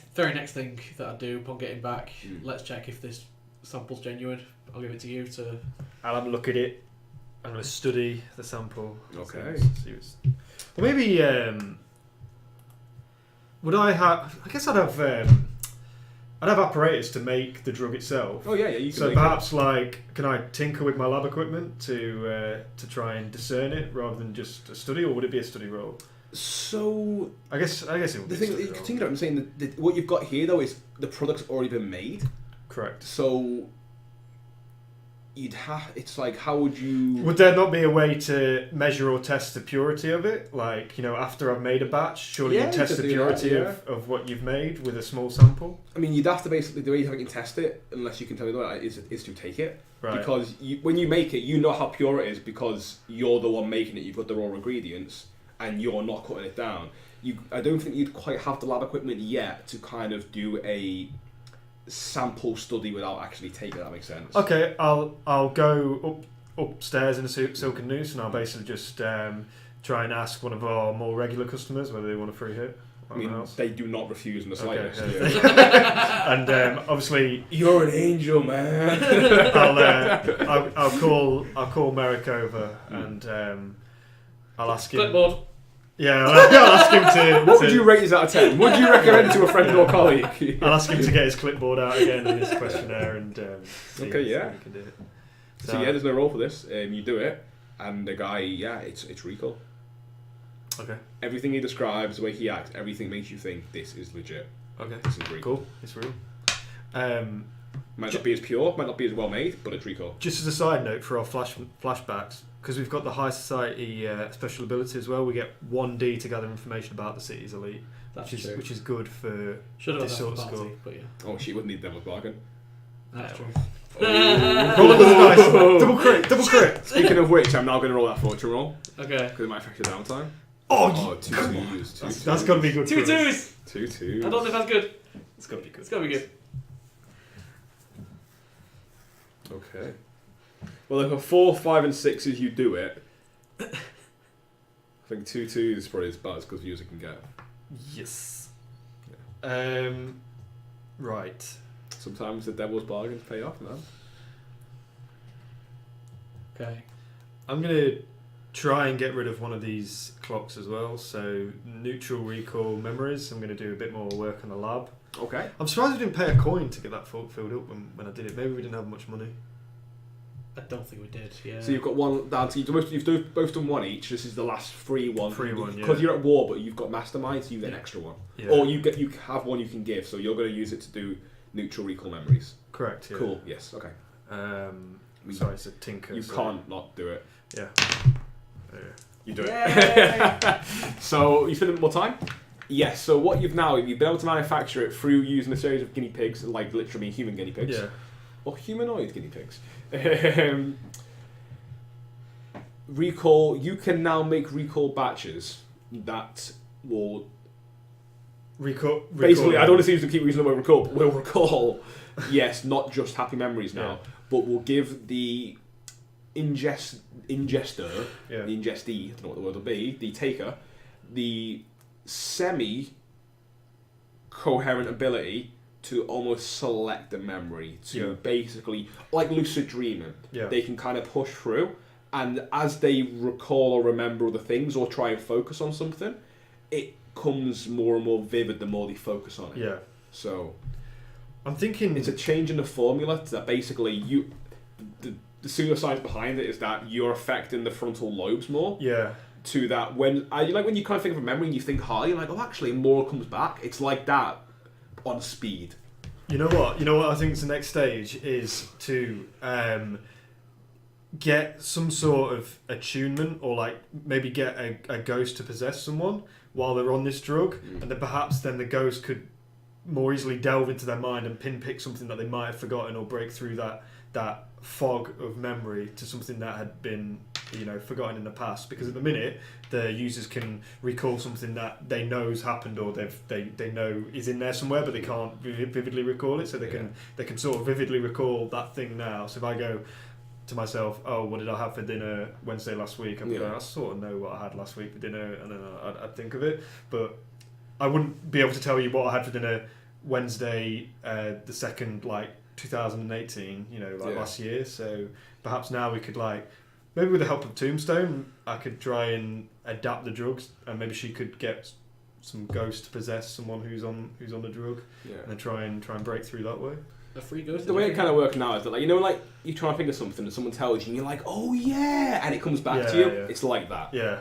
thing that I do upon getting back, let's check if this sample's genuine. I'll give it to you to. I'll have a look at it. I'm going to study the sample. Okay. Well, maybe. Would I have? I guess I'd have apparatus to make the drug itself. Oh yeah. You can. So perhaps can I tinker with my lab equipment to try and discern it rather than just a study, or would it be a study roll? So I guess it would be. The thing that I'm saying, what you've got here though is the product's already been made. Correct. So you'd have. It's how would you? Would there not be a way to measure or test the purity of it? After I've made a batch, surely you test the purity of what you've made with a small sample. I mean, you'd have to basically the way you can test it, unless you can tell me that is to take it. Right. Because when you make it, you know how pure it is because you're the one making it. You've got the raw ingredients. And you're not cutting it down. I don't think you'd quite have the lab equipment yet to kind of do a sample study without actually taking it. That makes sense. Okay, I'll go upstairs in a silken noose, and I'll basically just try and ask one of our more regular customers whether they want a free hit. I mean, they do not refuse in the slightest. Okay, yeah. And obviously, you're an angel, man. I'll call Merrick over and I'll ask him. Clipboard. Yeah, I'll ask him to. What would you rate this out of 10? Would you recommend it to a friend or colleague? I'll ask him to get his clipboard out again in his questionnaire and. Okay, yeah. See if he can do it. So yeah, there's no role for this. You do it, and the guy, it's recall. Okay. Everything he describes, the way he acts, everything makes you think this is legit. Okay. This is recall. Cool. It's real. Might not be as pure, might not be as well made, but it's recall. Just as a side note for our flashbacks, because we've got the High Society special ability as well, we get 1D to gather information about the city's elite, which is good for this sort of school. But yeah. Oh shit, wouldn't need devil's bargain. That's true. Roll the dice. Double crit. Speaking of which, I'm now going to roll that fortune roll. Okay. Because it might affect your downtime. Oh, 2 twos. That's got to be good. 2 twos. 2 twos. I don't know if that's good. It's got to be good. It's got to be good. Okay. Well, if a 4, 5, and 6s, you do it. I think 2 2s is probably about as good as you can get. Yes. Yeah. Right. Sometimes the devil's bargains pay off, man. Okay. I'm gonna try and get rid of one of these clocks as well. So neutral recall memories. I'm gonna do a bit more work on the lab. Okay. I'm surprised we didn't pay a coin to get that filled up when I did it. Maybe we didn't have much money. I don't think we did. Yeah. So you've got one down. So you've both done one each. This is the last free one. Free one, yeah. Because you're at war, but you've got mastermind, so you get an extra one. Yeah. Or you have one you can give. So you're going to use it to do neutral recall memories. Correct. Yeah. Cool. Yes. Okay. Sorry, it's a tinker. You can't not do it. Yeah. You do it. So you spend a bit more time. Yes. So what you've been able to manufacture it through using a series of guinea pigs, like literally human guinea pigs. Yeah. Or humanoid guinea pigs. Recall. You can now make recall batches that will recall. Basically, I don't want to keep using the word recall, but will recall. Yes, not just happy memories now, but will give the ingester, the ingestee, I don't know what the word will be, the taker, the semi-coherent ability to almost select a memory, to basically, like lucid dreaming, they can kind of push through, and as they recall or remember other things or try and focus on something, it comes more and more vivid the more they focus on it. Yeah. So I'm thinking it's a change in the formula that basically the pseudoscience behind it is that you're affecting the frontal lobes more. Yeah. To that when you kind of think of a memory and you think high, you're like, oh, actually more comes back. It's like that on speed. You know what I think is the next stage is to get some sort of attunement, or like maybe get a ghost to possess someone while they're on this drug, and then perhaps the ghost could more easily delve into their mind and pinpick something that they might have forgotten, or break through that fog of memory to something that had been forgotten in the past. Because at the minute the users can recall something that they know has happened, or they know is in there somewhere, but they can't vividly recall it, so they can sort of vividly recall that thing now. So if I go to myself, oh, what did I have for dinner Wednesday last week? I'm going, I sort of know what I had last week for dinner, and then I'd think of it, but I wouldn't be able to tell you what I had for dinner Wednesday the 2nd, 2018, last year. So perhaps now we could, maybe with the help of Tombstone, I could try and adapt the drugs, and maybe she could get some ghost to possess someone who's on the drug, and then try and break through that way. A free ghost. The way it kind of works now is that, you're trying to think of something and someone tells you and you're like, oh yeah, and it comes back to you. Yeah. It's like that. Yeah.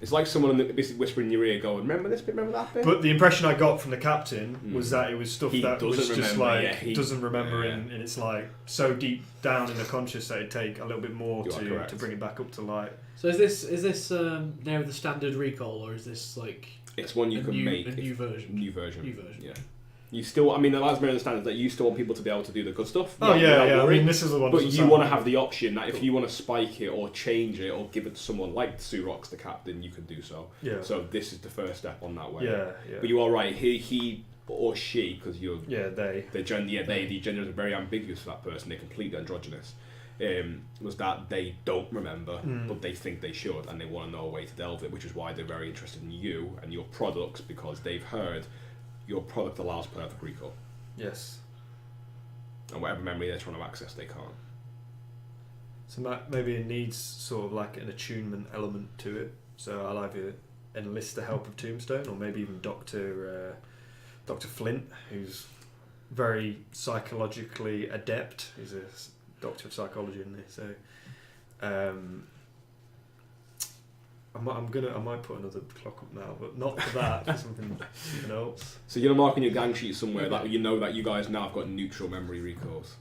It's like someone basically whispering in your ear going, remember this bit, remember that bit? But the impression I got from the captain was that it was stuff that was just doesn't remember, and it's so deep down in the conscious that it'd take a little bit more to bring it back up to light. So is this now the standard recall, or is this it's one you can make a new version? New version. Yeah. You still, the last mirror understands that you still want people to be able to do the good stuff. Oh yeah. This is the one. But you want to have the option that if you want to spike it or change it or give it to someone like Surox, the captain, you can do so. Yeah. So this is the first step on that way. Yeah. But you are right. He or she, because you're they. The gender is very ambiguous for that person. They're completely androgynous. Was that they don't remember, but they think they should, and they want to know a way to delve it, which is why they're very interested in you and your products, because they've heard your product allows perfect recall. Yes. And whatever memory they're trying to access, they can't. So maybe it needs sort of an attunement element to it. So I'll either enlist the help of Tombstone, or maybe even Dr. Flint, who's very psychologically adept. He's a doctor of psychology, isn't he? So I might put another clock up now, but not for that, for something else. So you're gonna mark on your gang sheet somewhere that you know that you guys now have got neutral memory recalls.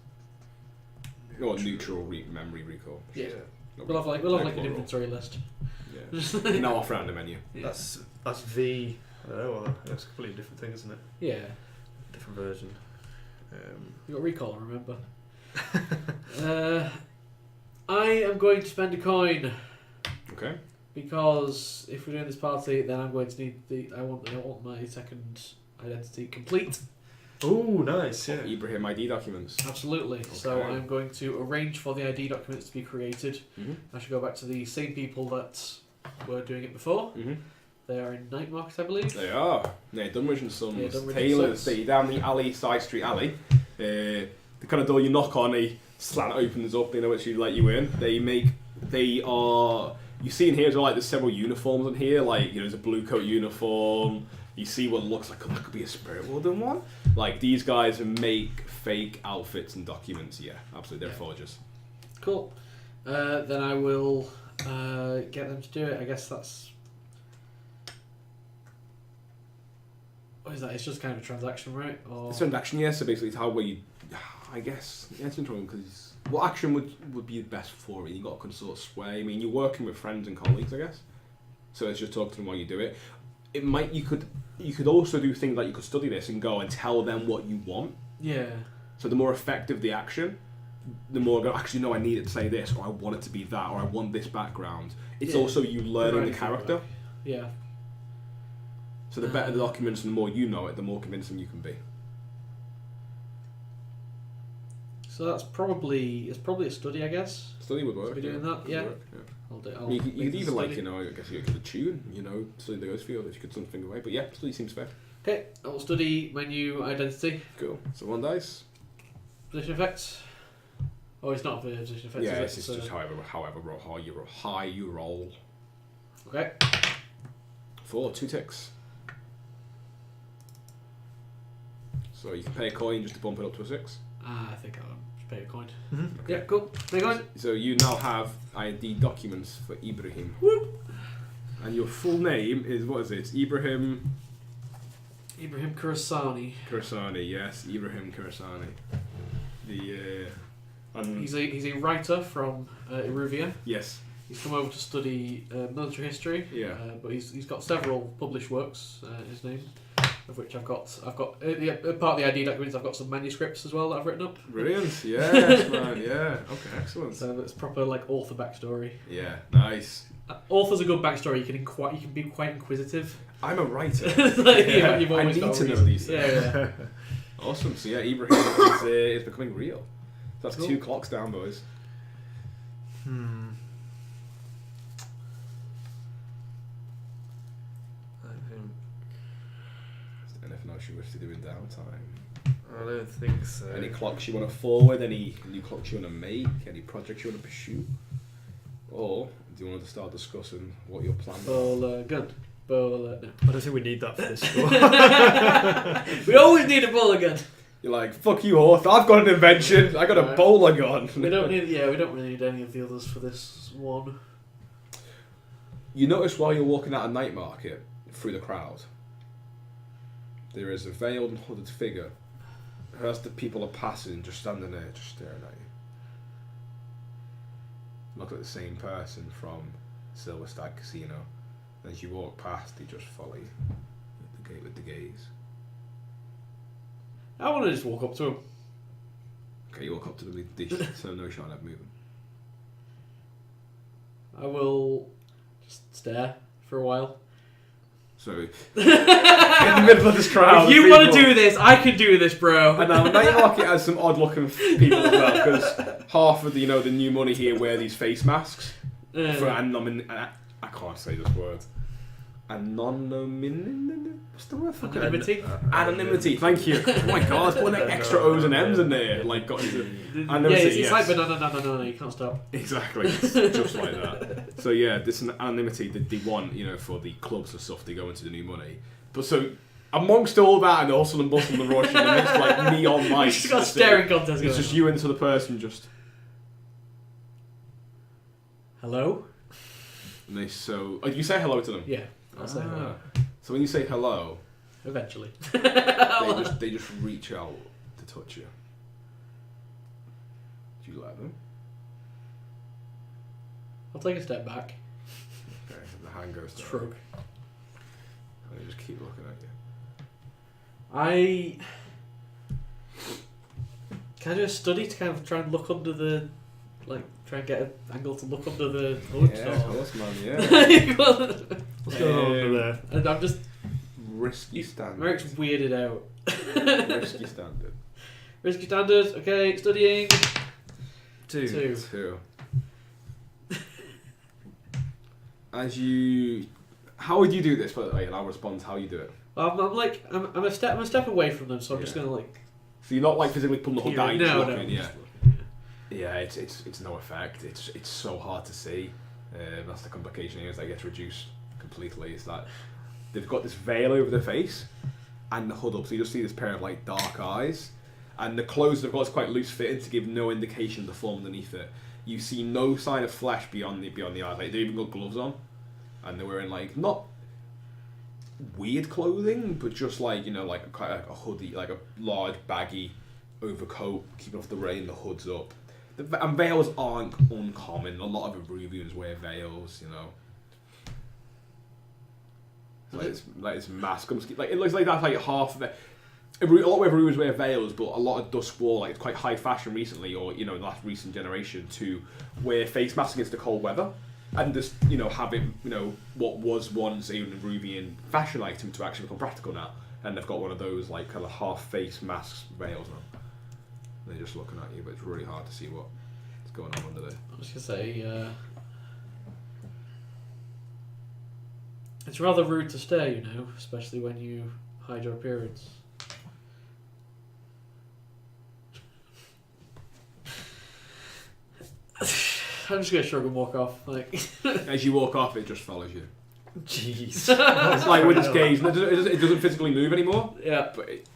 Or neutral memory recall. Yeah. We'll have an inventory list. Yeah. Now off around the menu. Yeah. That's V. I don't know. Well, that's a completely different thing, isn't it? Yeah. Different version. You got recall, remember? I am going to spend a coin. Okay. Because if we're doing this party, then I'm going to need I want my second identity complete. Oh, nice, yeah. Ibrahim ID documents. Absolutely. Okay. So I'm going to arrange for the ID documents to be created. Mm-hmm. I should go back to the same people that were doing it before. Mm-hmm. They are in Night Market, I believe. They are. Yeah, Dunwich and Sons. Yeah, Dunwich and Taylors. Sons. They're down the alley, side street alley. The kind of door you knock on, they slant opens up. They know what you let you in. They are. You see in here as well, like there's several uniforms in here. Like there's a blue coat uniform. You see what looks like that could be a Spirit Warden one. Like these guys make fake outfits and documents. Yeah, absolutely, they're forgers. Cool. Then I will get them to do it. I guess that's. What is that? It's just kind of a transaction, right? Or... It's an action, yeah. So basically, it's how we. I guess yeah, it's interesting because what action would be best for it? You got to consult sway. I mean, you're working with friends and colleagues, I guess. So it's just talk to them while you do it. It might you could also do things like you could study this and go and tell them what you want. Yeah. So the more effective the action, the more I go, actually no, I need it to say this, or I want it to be that, or I want this background. It's also you learning the character. Yeah. So the better the documents and the more you know it, the more convincing you can be. So that's probably a study, I guess. Study would work. To be doing that, Could yeah. work, yeah. I'll You could make even the like, study. I guess you could attune, study the ghost field if you could something away. But yeah, study seems fair. Okay, I'll study menu identity. Cool. So 1 dice. Position effects. Oh, it's not the position effects. Yeah, is it's it? just however high you roll. Okay. 4, 2 ticks. So you can pay a coin just to bump it up to a 6. I think I'll just pay a coin. Mm-hmm. Okay. Yeah, cool. Pay a coin. So you now have ID documents for Ibrahim. Whoop. And your full name is, what is it? It's Ibrahim Kurasani. Kursani, yes, Ibrahim Kursani. He's a writer from Iruvia. Yes. He's come over to study military history. Yeah. But he's got several published works. His name, of which I've got part of the ID documents. I've got some manuscripts as well that I've written up. Brilliant. Yes, man. Yeah. Okay. Excellent. So it's proper like author backstory. Yeah. Nice. Author's a good backstory. You can be quite inquisitive. I'm a writer. Like, Yeah. you've I always need got a to know reason. these things. Yeah. Awesome. So yeah, Ibrahim is becoming real. That's Cool. 2 clocks down, boys. Anything else you wish to do in downtime? I don't think so. Any clocks you want to forward? Any new clocks you want to make? Any projects you want to pursue? Or do you want to start discussing what your plans are? Bowler gun. Bowler. No. I don't think we need that for this score. We always need a bowler gun. You're like, fuck you, Horth. I've got an invention. I got a Right. bowler gun. We don't need. Yeah, we don't really need any of the others for this one. You notice while you're walking out of night market through the crowd, there is a veiled and hooded figure who, as the people are passing, just standing there, just staring at you. Look at the same person from Silver Stag Casino. As you walk past, they just follow you with the gaze. I want to just walk up to him. Okay, you walk up to them, they so no shot at moving. I will just stare for a while. So, in the middle of this crowd, If you want to do this, I can do this, bro. And now Night Market has some odd looking people as well, because half of the the new money here wear these face masks for I can't say this word. Anonymity. What's the word for that? Anonymity. Anonymity. Thank you. Oh my God, put like extra O's and M's in there, like got into anonymity. It's like no, you can't stop. Exactly, it's just like that. So yeah, this anonymity that they want, for the clubs and stuff, they go into the new money. But so amongst all that and the hustle and bustle and the rush and the mixed like neon lights, She's got a staring contest going. It's just you into the person just. Hello. And they you say hello to them. Yeah, I'll say hello. So when you say hello, Eventually. they just reach out to touch you. Do you let them? I'll take a step back. Okay, so the hand goes down. Shrug. And they just keep looking at you. Can I do a study to kind of try and look under the, try and get an angle to look under the hood? Yeah, of course, man, yeah. What's going on under there? And I'm just... Risky stand. Merrick's weirded out. Risky standard. Risky standard. Okay, studying. 2. 2. How would you do this? By the way, and I'll respond to how you do it. I'm a step away from them, so I'm just gonna like. So you're not like physically pulling the hood down. You're No, just no. looking, yeah. Yeah, it's no effect. It's so hard to see. That's the complication here. Is that it gets reduced completely. It's that they've got this veil over their face and the hood up, so you just see this pair of like dark eyes, and the clothes they've got is quite loose fitting to give no indication of the form underneath it. You see no sign of flesh beyond the eyes. Like they even got gloves on, and they're wearing like not weird clothing, but just like like quite like a hoodie, like a large baggy overcoat, keeping off the rain. The hood's up. And veils aren't uncommon. A lot of Eruvians wear veils, Like it's mask. Like it looks like that's like half of it. A lot of Eruvians wear veils, but a lot of Doskvol, like it's quite high fashion recently, or the last recent generation, to wear face masks against the cold weather, and just have it what was once an Eruvian fashion item to actually become practical now, and they've got one of those like kind of half face masks veils now. They're just looking at you, but it's really hard to see what's going on under there. I was gonna say, it's rather rude to stare, especially when you hide your appearance. I'm just gonna shrug and walk off. Like as you walk off, it just follows you. Jeez. It's like with its gaze. It doesn't physically move anymore. Yeah, but it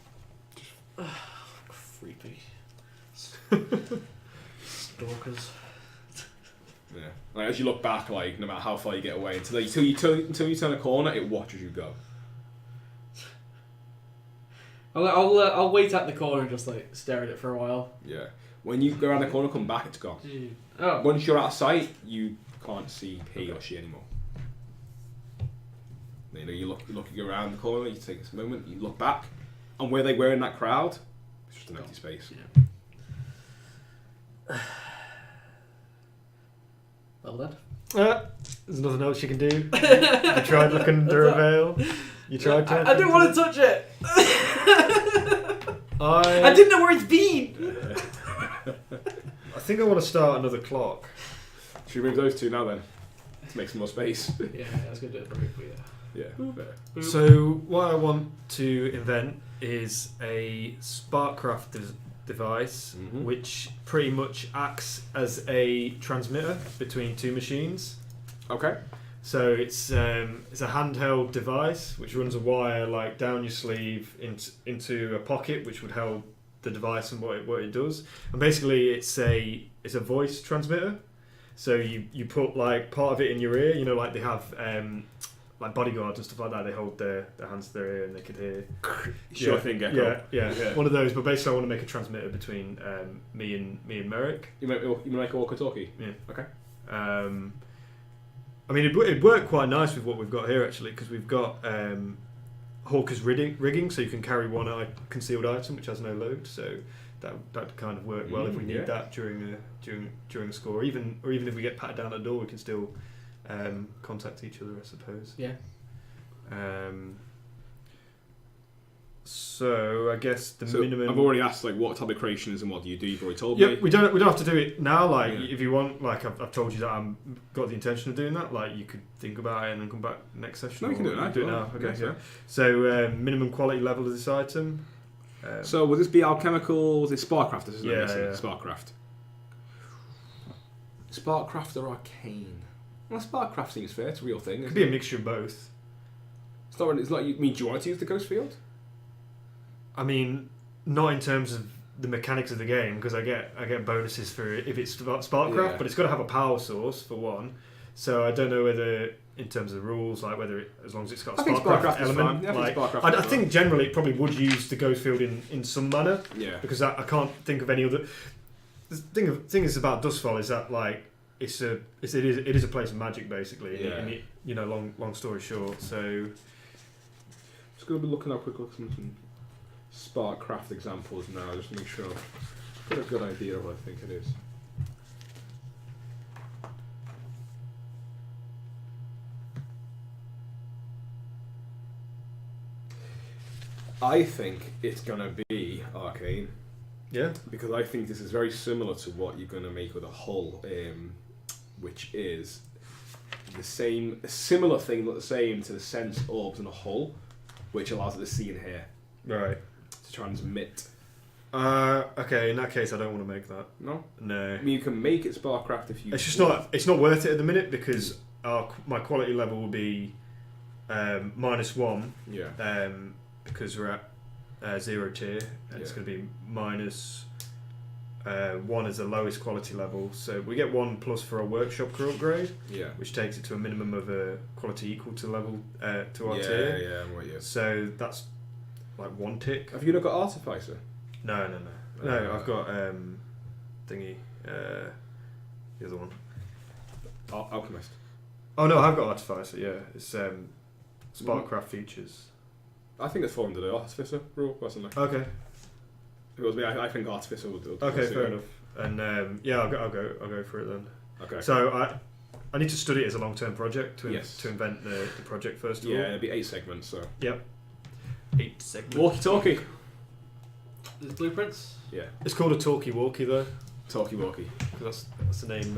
creepy. Stalkers. Yeah. Like as you look back, like no matter how far you get away, until you turn a corner, it watches you go. I'll wait at the corner and just like stare at it for a while. Yeah. When you go around the corner, come back, it's gone. Oh. Once you're out of sight, you can't see he or she anymore. You look around the corner, you take this moment, you look back, and where they were in that crowd, it's just an empty space. Yeah. Well then. There's nothing else you can do. You tried looking under a veil. You tried to. I didn't want to touch it. I didn't know where it's been. I think I want to start another clock. Should we move those two now then? To make some more space. Yeah, I was going to do it very quickly. Yeah. Fair. So what I want to invent is a Sparkcraft device, which pretty much acts as a transmitter between two machines. Okay. So it's a handheld device which runs a wire like down your sleeve into a pocket, which would hold the device and what it does. And basically it's a voice transmitter. So you put like part of it in your ear, like they have like bodyguards and stuff like that. They hold their hands to their ear and they could hear. Sure thing, Gecko. Yeah. One of those. But basically, I want to make a transmitter between me and Merrick. You make a walkie-talkie. Yeah. Okay. I mean, it'd work quite nice with what we've got here actually, because we've got Hawker's rigging, so you can carry one concealed item which has no load. So that kind of work well if we need that during a score, or even if we get patted down at the door, we can still contact each other, I suppose. Yeah. So I guess minimum. I've already asked like what type of creation is and what do you do. You've already told me. We don't have to do it now. Like if you want, like I've told you that I've got the intention of doing that. Like you could think about it and then come back next session. No, you can do it now. Do it now. Okay. Yeah. So minimum quality level of this item. So will this be alchemical? Is it Sparkcraft? This is yeah. Sparkcraft. Sparkcraft or arcane? Well, Sparkcraft seems fair. It's a real thing. It could be a mixture of both. It's not. It's like you mean. Do you want to use the ghost field? I mean, not in terms of the mechanics of the game, because I get bonuses for it if it's Sparkcraft, but it's got to have a power source for one. So I don't know whether, in terms of the rules, like whether as long as it's got a Sparkcraft element, I think generally it probably would use the ghost field in some manner. Yeah. Because I can't think of any other. The thing is about Doskvol is that like it is a place of magic basically. Yeah. Long story short. So just going to be looking up quickly some Sparkcraft examples now, just to make sure I've got a good idea of what I think it is. I think it's gonna be arcane. Yeah. Because I think this is very similar to what you're gonna make with a hull, which is the same, a similar thing, but the same to the sense orbs in a hull, which allows it to see and hear. Right. To transmit. Okay, in that case, I don't want to make that. No? No. I mean, you can make it Sparkcraft if you... It's just not... It's not worth it at the minute because my quality level will be -1. Yeah. Because we're at 0 tier, and it's going to be -1 as the lowest quality level. So we get 1+ for a workshop crew upgrade. Yeah. Which takes it to a minimum of a quality equal to level to our tier. tier. Yeah, I'm with you. So that's like 1 tick. Have you not got Artificer? No, I've got thingy. The other one. Alchemist. Oh no, I've got Artificer. Yeah, it's Sparkcraft features. I think it's fallen to the Artificer rule, personally. Okay. It was me. I think Artificer would do it. Okay, fair enough. And yeah, I'll go for it then. Okay. So I need to study it as a long-term project to invent the project first of all. Yeah, it'll be 8 segments. So. Yep. 8 segments. Walkie-talkie. There's blueprints. Yeah. It's called a talkie-walkie though. Talkie-walkie. That's the name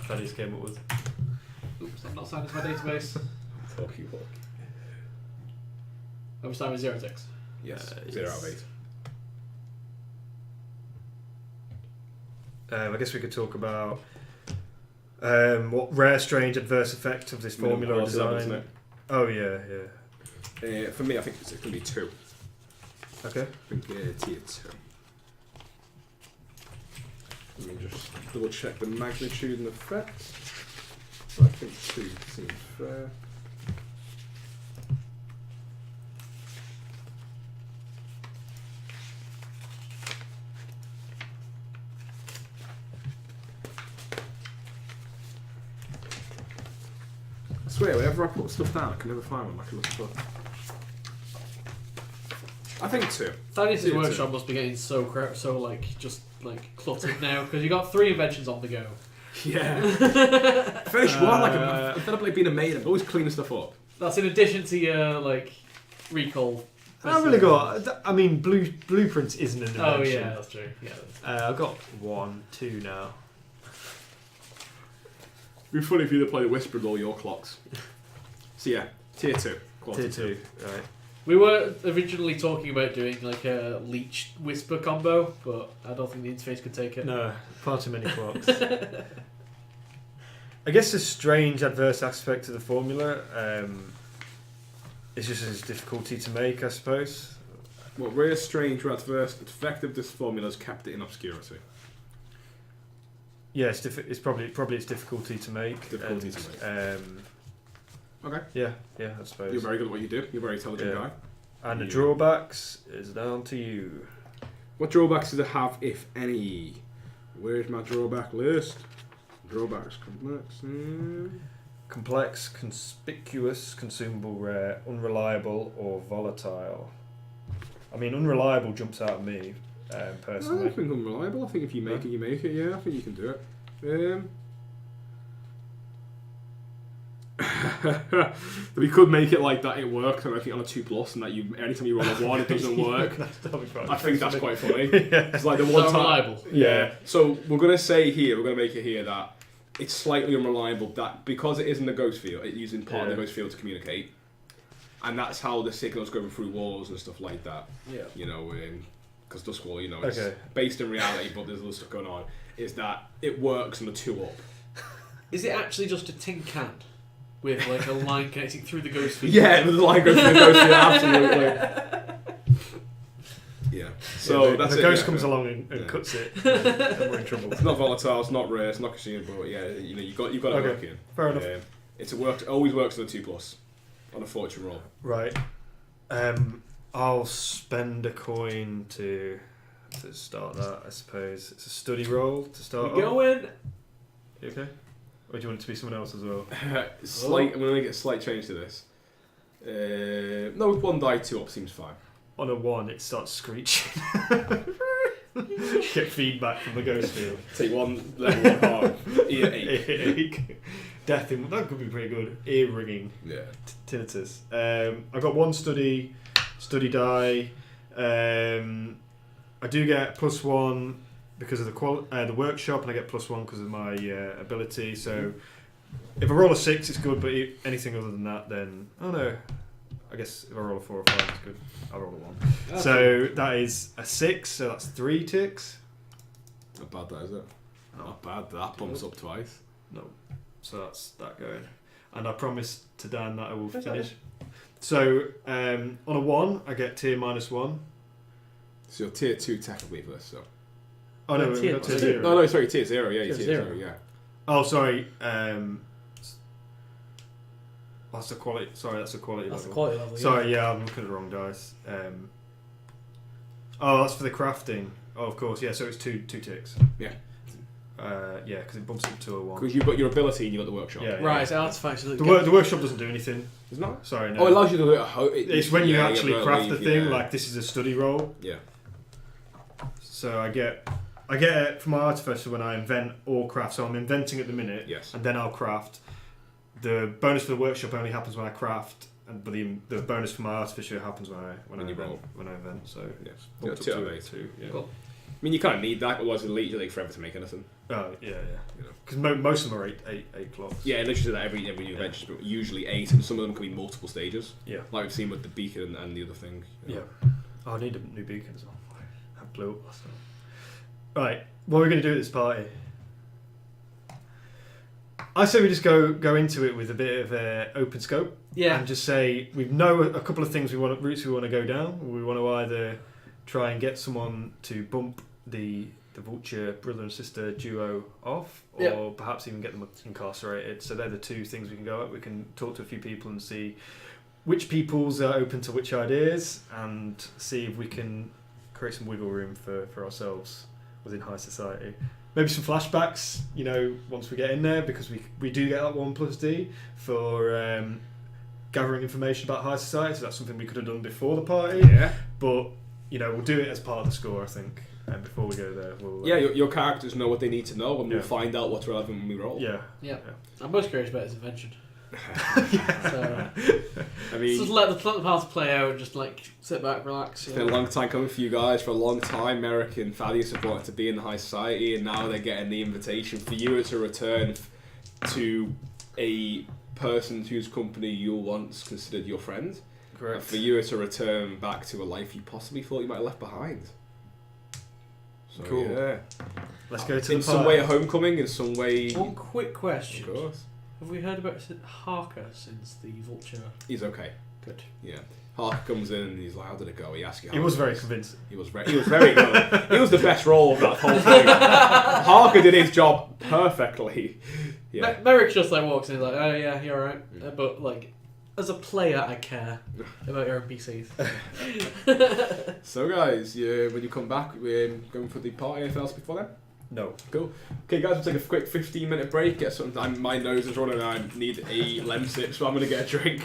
Thadeus came up with. Oops, I'm not signed into my database. Talkie-walkie. I'm signed with 0 ticks. Yes. 0 out of 8. I guess we could talk about what rare, strange, adverse effect of this formula or design. Level, oh yeah. For me, I think it's going to be 2. Okay. I think tier 2. Let me just double check the magnitude and effects. I think 2 seems fair. I swear, whenever I put stuff down, I can never find one. I can look for. I think 2. Thadeus' workshop must be getting so cluttered now because you got 3 inventions on the go. Yeah. Finish one, instead of being a maid, I'm always cleaning stuff up. That's in addition to your recall. I've really got. I mean, blueprints isn't an invention. Oh yeah, that's true. Yeah. I've got 1, 2 now. It'd be funny if you'd play the Whisper with all your clocks. So yeah, tier 2. Tier 2, right. We were originally talking about doing a leech whisper combo, but I don't think the interface could take it. No, far too many clocks. I guess the strange adverse aspect of the formula is just its difficulty to make, I suppose. What rare, strange, or adverse effect of this formula has kept it in obscurity? Yeah, it's probably its difficulty to make. Okay. Yeah, I suppose. You're very good at what you do. You're a very intelligent guy. And the drawbacks is down to you. What drawbacks does it have, if any? Where's my drawback list? Drawbacks, complex, conspicuous, consumable, rare, unreliable, or volatile. I mean, unreliable jumps out at me, personally. I don't think unreliable. I think if you make it, you make it. Yeah, I think you can do it. We could make it like that. It works, and I think on a 2+, and that anytime you roll a 1, it doesn't work. I think that's quite funny. It's like the one time. Unreliable. Yeah. So we're gonna make it here that it's slightly unreliable. That because it is in the ghost field, it's using part of the ghost field to communicate, and that's how the signals going through walls and stuff like that. Yeah. Because Doskvol, it's based in reality, but there's other stuff going on. Is that it works on a 2+. Is it actually just a tin can? With a line connecting through the ghost field. Yeah, the line goes through the ghost field, absolutely. Yeah. So that's the ghost comes along and cuts it. And we're in trouble. It's not volatile. It's not rare. It's not consumable. But yeah, you've got to work in. Fair enough. It always works on a 2+ on a fortune roll. Right. I'll spend a coin to start that. I suppose it's a study roll to start. We're going. You okay? Or do you want it to be someone else as well? I'm going to get a slight change to this. No, with 1 die, 2 up seems fine. On a 1, it starts screeching. Get feedback from the ghost field. Take 1 level 1 hard. Ear ache. Death in... That could be pretty good. Ear ringing. Yeah. Tinnitus. I've got 1 study die. I do get +1 because of the workshop, and I get +1 because of my ability. So if I roll a 6, it's good, but anything other than that, then I guess if I roll a 4 or 5, it's good. I'll roll a 1. Okay. So that is a 6. So that's 3 ticks. Not bad, that is it? Not bad. That bumps up twice. No. So that's that going. And I promised to Dan that I will finish. So on a 1, I get tier -1. So you're tier 2 technically for this, so. Oh no, Tier we've got tier 2. 0. No, sorry, tier 0. Yeah, Tier tier 0. 0. Yeah. Oh, sorry. That's a quality. Sorry, that's a quality That's the level. quality level. Sorry, yeah, I'm looking at the wrong dice. Oh, that's for the crafting. Oh, of course, yeah. So it's two ticks. Yeah. Yeah, because it bumps up to a 1. Because you've got your ability and you've got the workshop. Yeah. Right, so artifacts. The workshop doesn't do anything. Isn't that? Sorry, no. Oh, it allows you to do it. It's when you actually yeah, craft the thing. yeah. Like this is a study roll. Yeah. So I get it from my artificer when I invent or craft. So I'm inventing at the minute. Yes. And then I'll craft. The bonus for the workshop only happens when I craft, but the bonus for my artificer happens when I invent. So Yes. bumped up to 2. Yeah. Cool. I mean, you kind of need that, otherwise it'll take forever to make anything. Oh yeah. You know. Because most of them are eight clocks. Yeah, it literally that every new adventure, but usually 8, and some of them can be multiple stages. Yeah. Like we've seen with the beacon and the other thing. You know. Yeah. Oh, I need a new beacon as well. I blew up last time. Right, what are we going to do at this party? I say we just go into it with a bit of open scope. Yeah. And just say we know a couple of things routes we want to go down. We want to either try and get someone to bump the Vulture brother and sister duo off, or perhaps even get them incarcerated. So they're the 2 things we can go at. We can talk to a few people and see which peoples are open to which ideas, and see if we can create some wiggle room for ourselves within high society. Maybe some flashbacks, once we get in there, because we do get that 1+D for gathering information about high society, so that's something we could have done before the party. Yeah. But, we'll do it as part of the score, I think. And before we go there, we'll... Yeah, your characters know what they need to know, and we'll Yeah. find out what's relevant when we roll. Yeah. I'm most curious about his invention. So, I mean, just let the party play out and just sit back, relax. it's been a long time coming for you guys. For a long time, Merrick and Thadeus have wanted to be in the high society, and now they're getting the invitation for you to return to a person whose company you once considered your friend. Correct. And for you to return back to a life you possibly thought you might have left behind. So, Cool. Yeah. Let's go to In the party. some way a homecoming, in some way... One quick question. Of course. Have we heard about Harper since the Vulture? He's okay. Good. Yeah. Harper comes in and he's like, how did it go? He asks you how He was it very convincing. He was very good. He was the best role of that whole thing. Harker did his job perfectly. Yeah. Merrick just walks in, he's like, oh yeah, you're alright. But as a player, I care about your NPCs. So guys, when you come back, we're going for the party. Anything else before then? No. Cool. Okay guys, we'll take a quick 15-minute break, get something. My nose is running and I need a lemsip, so I'm going to get a drink.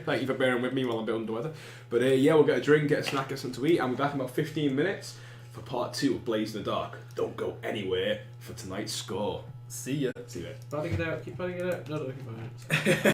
Thank you for bearing with me while I'm a bit under weather. But we'll get a drink, get a snack, get something to eat, and we're back in about 15 minutes for part 2 of Blaze in the Dark. Don't go anywhere for tonight's score. See ya. See you later. Padding it out, keep padding it out. No, keep padding it out.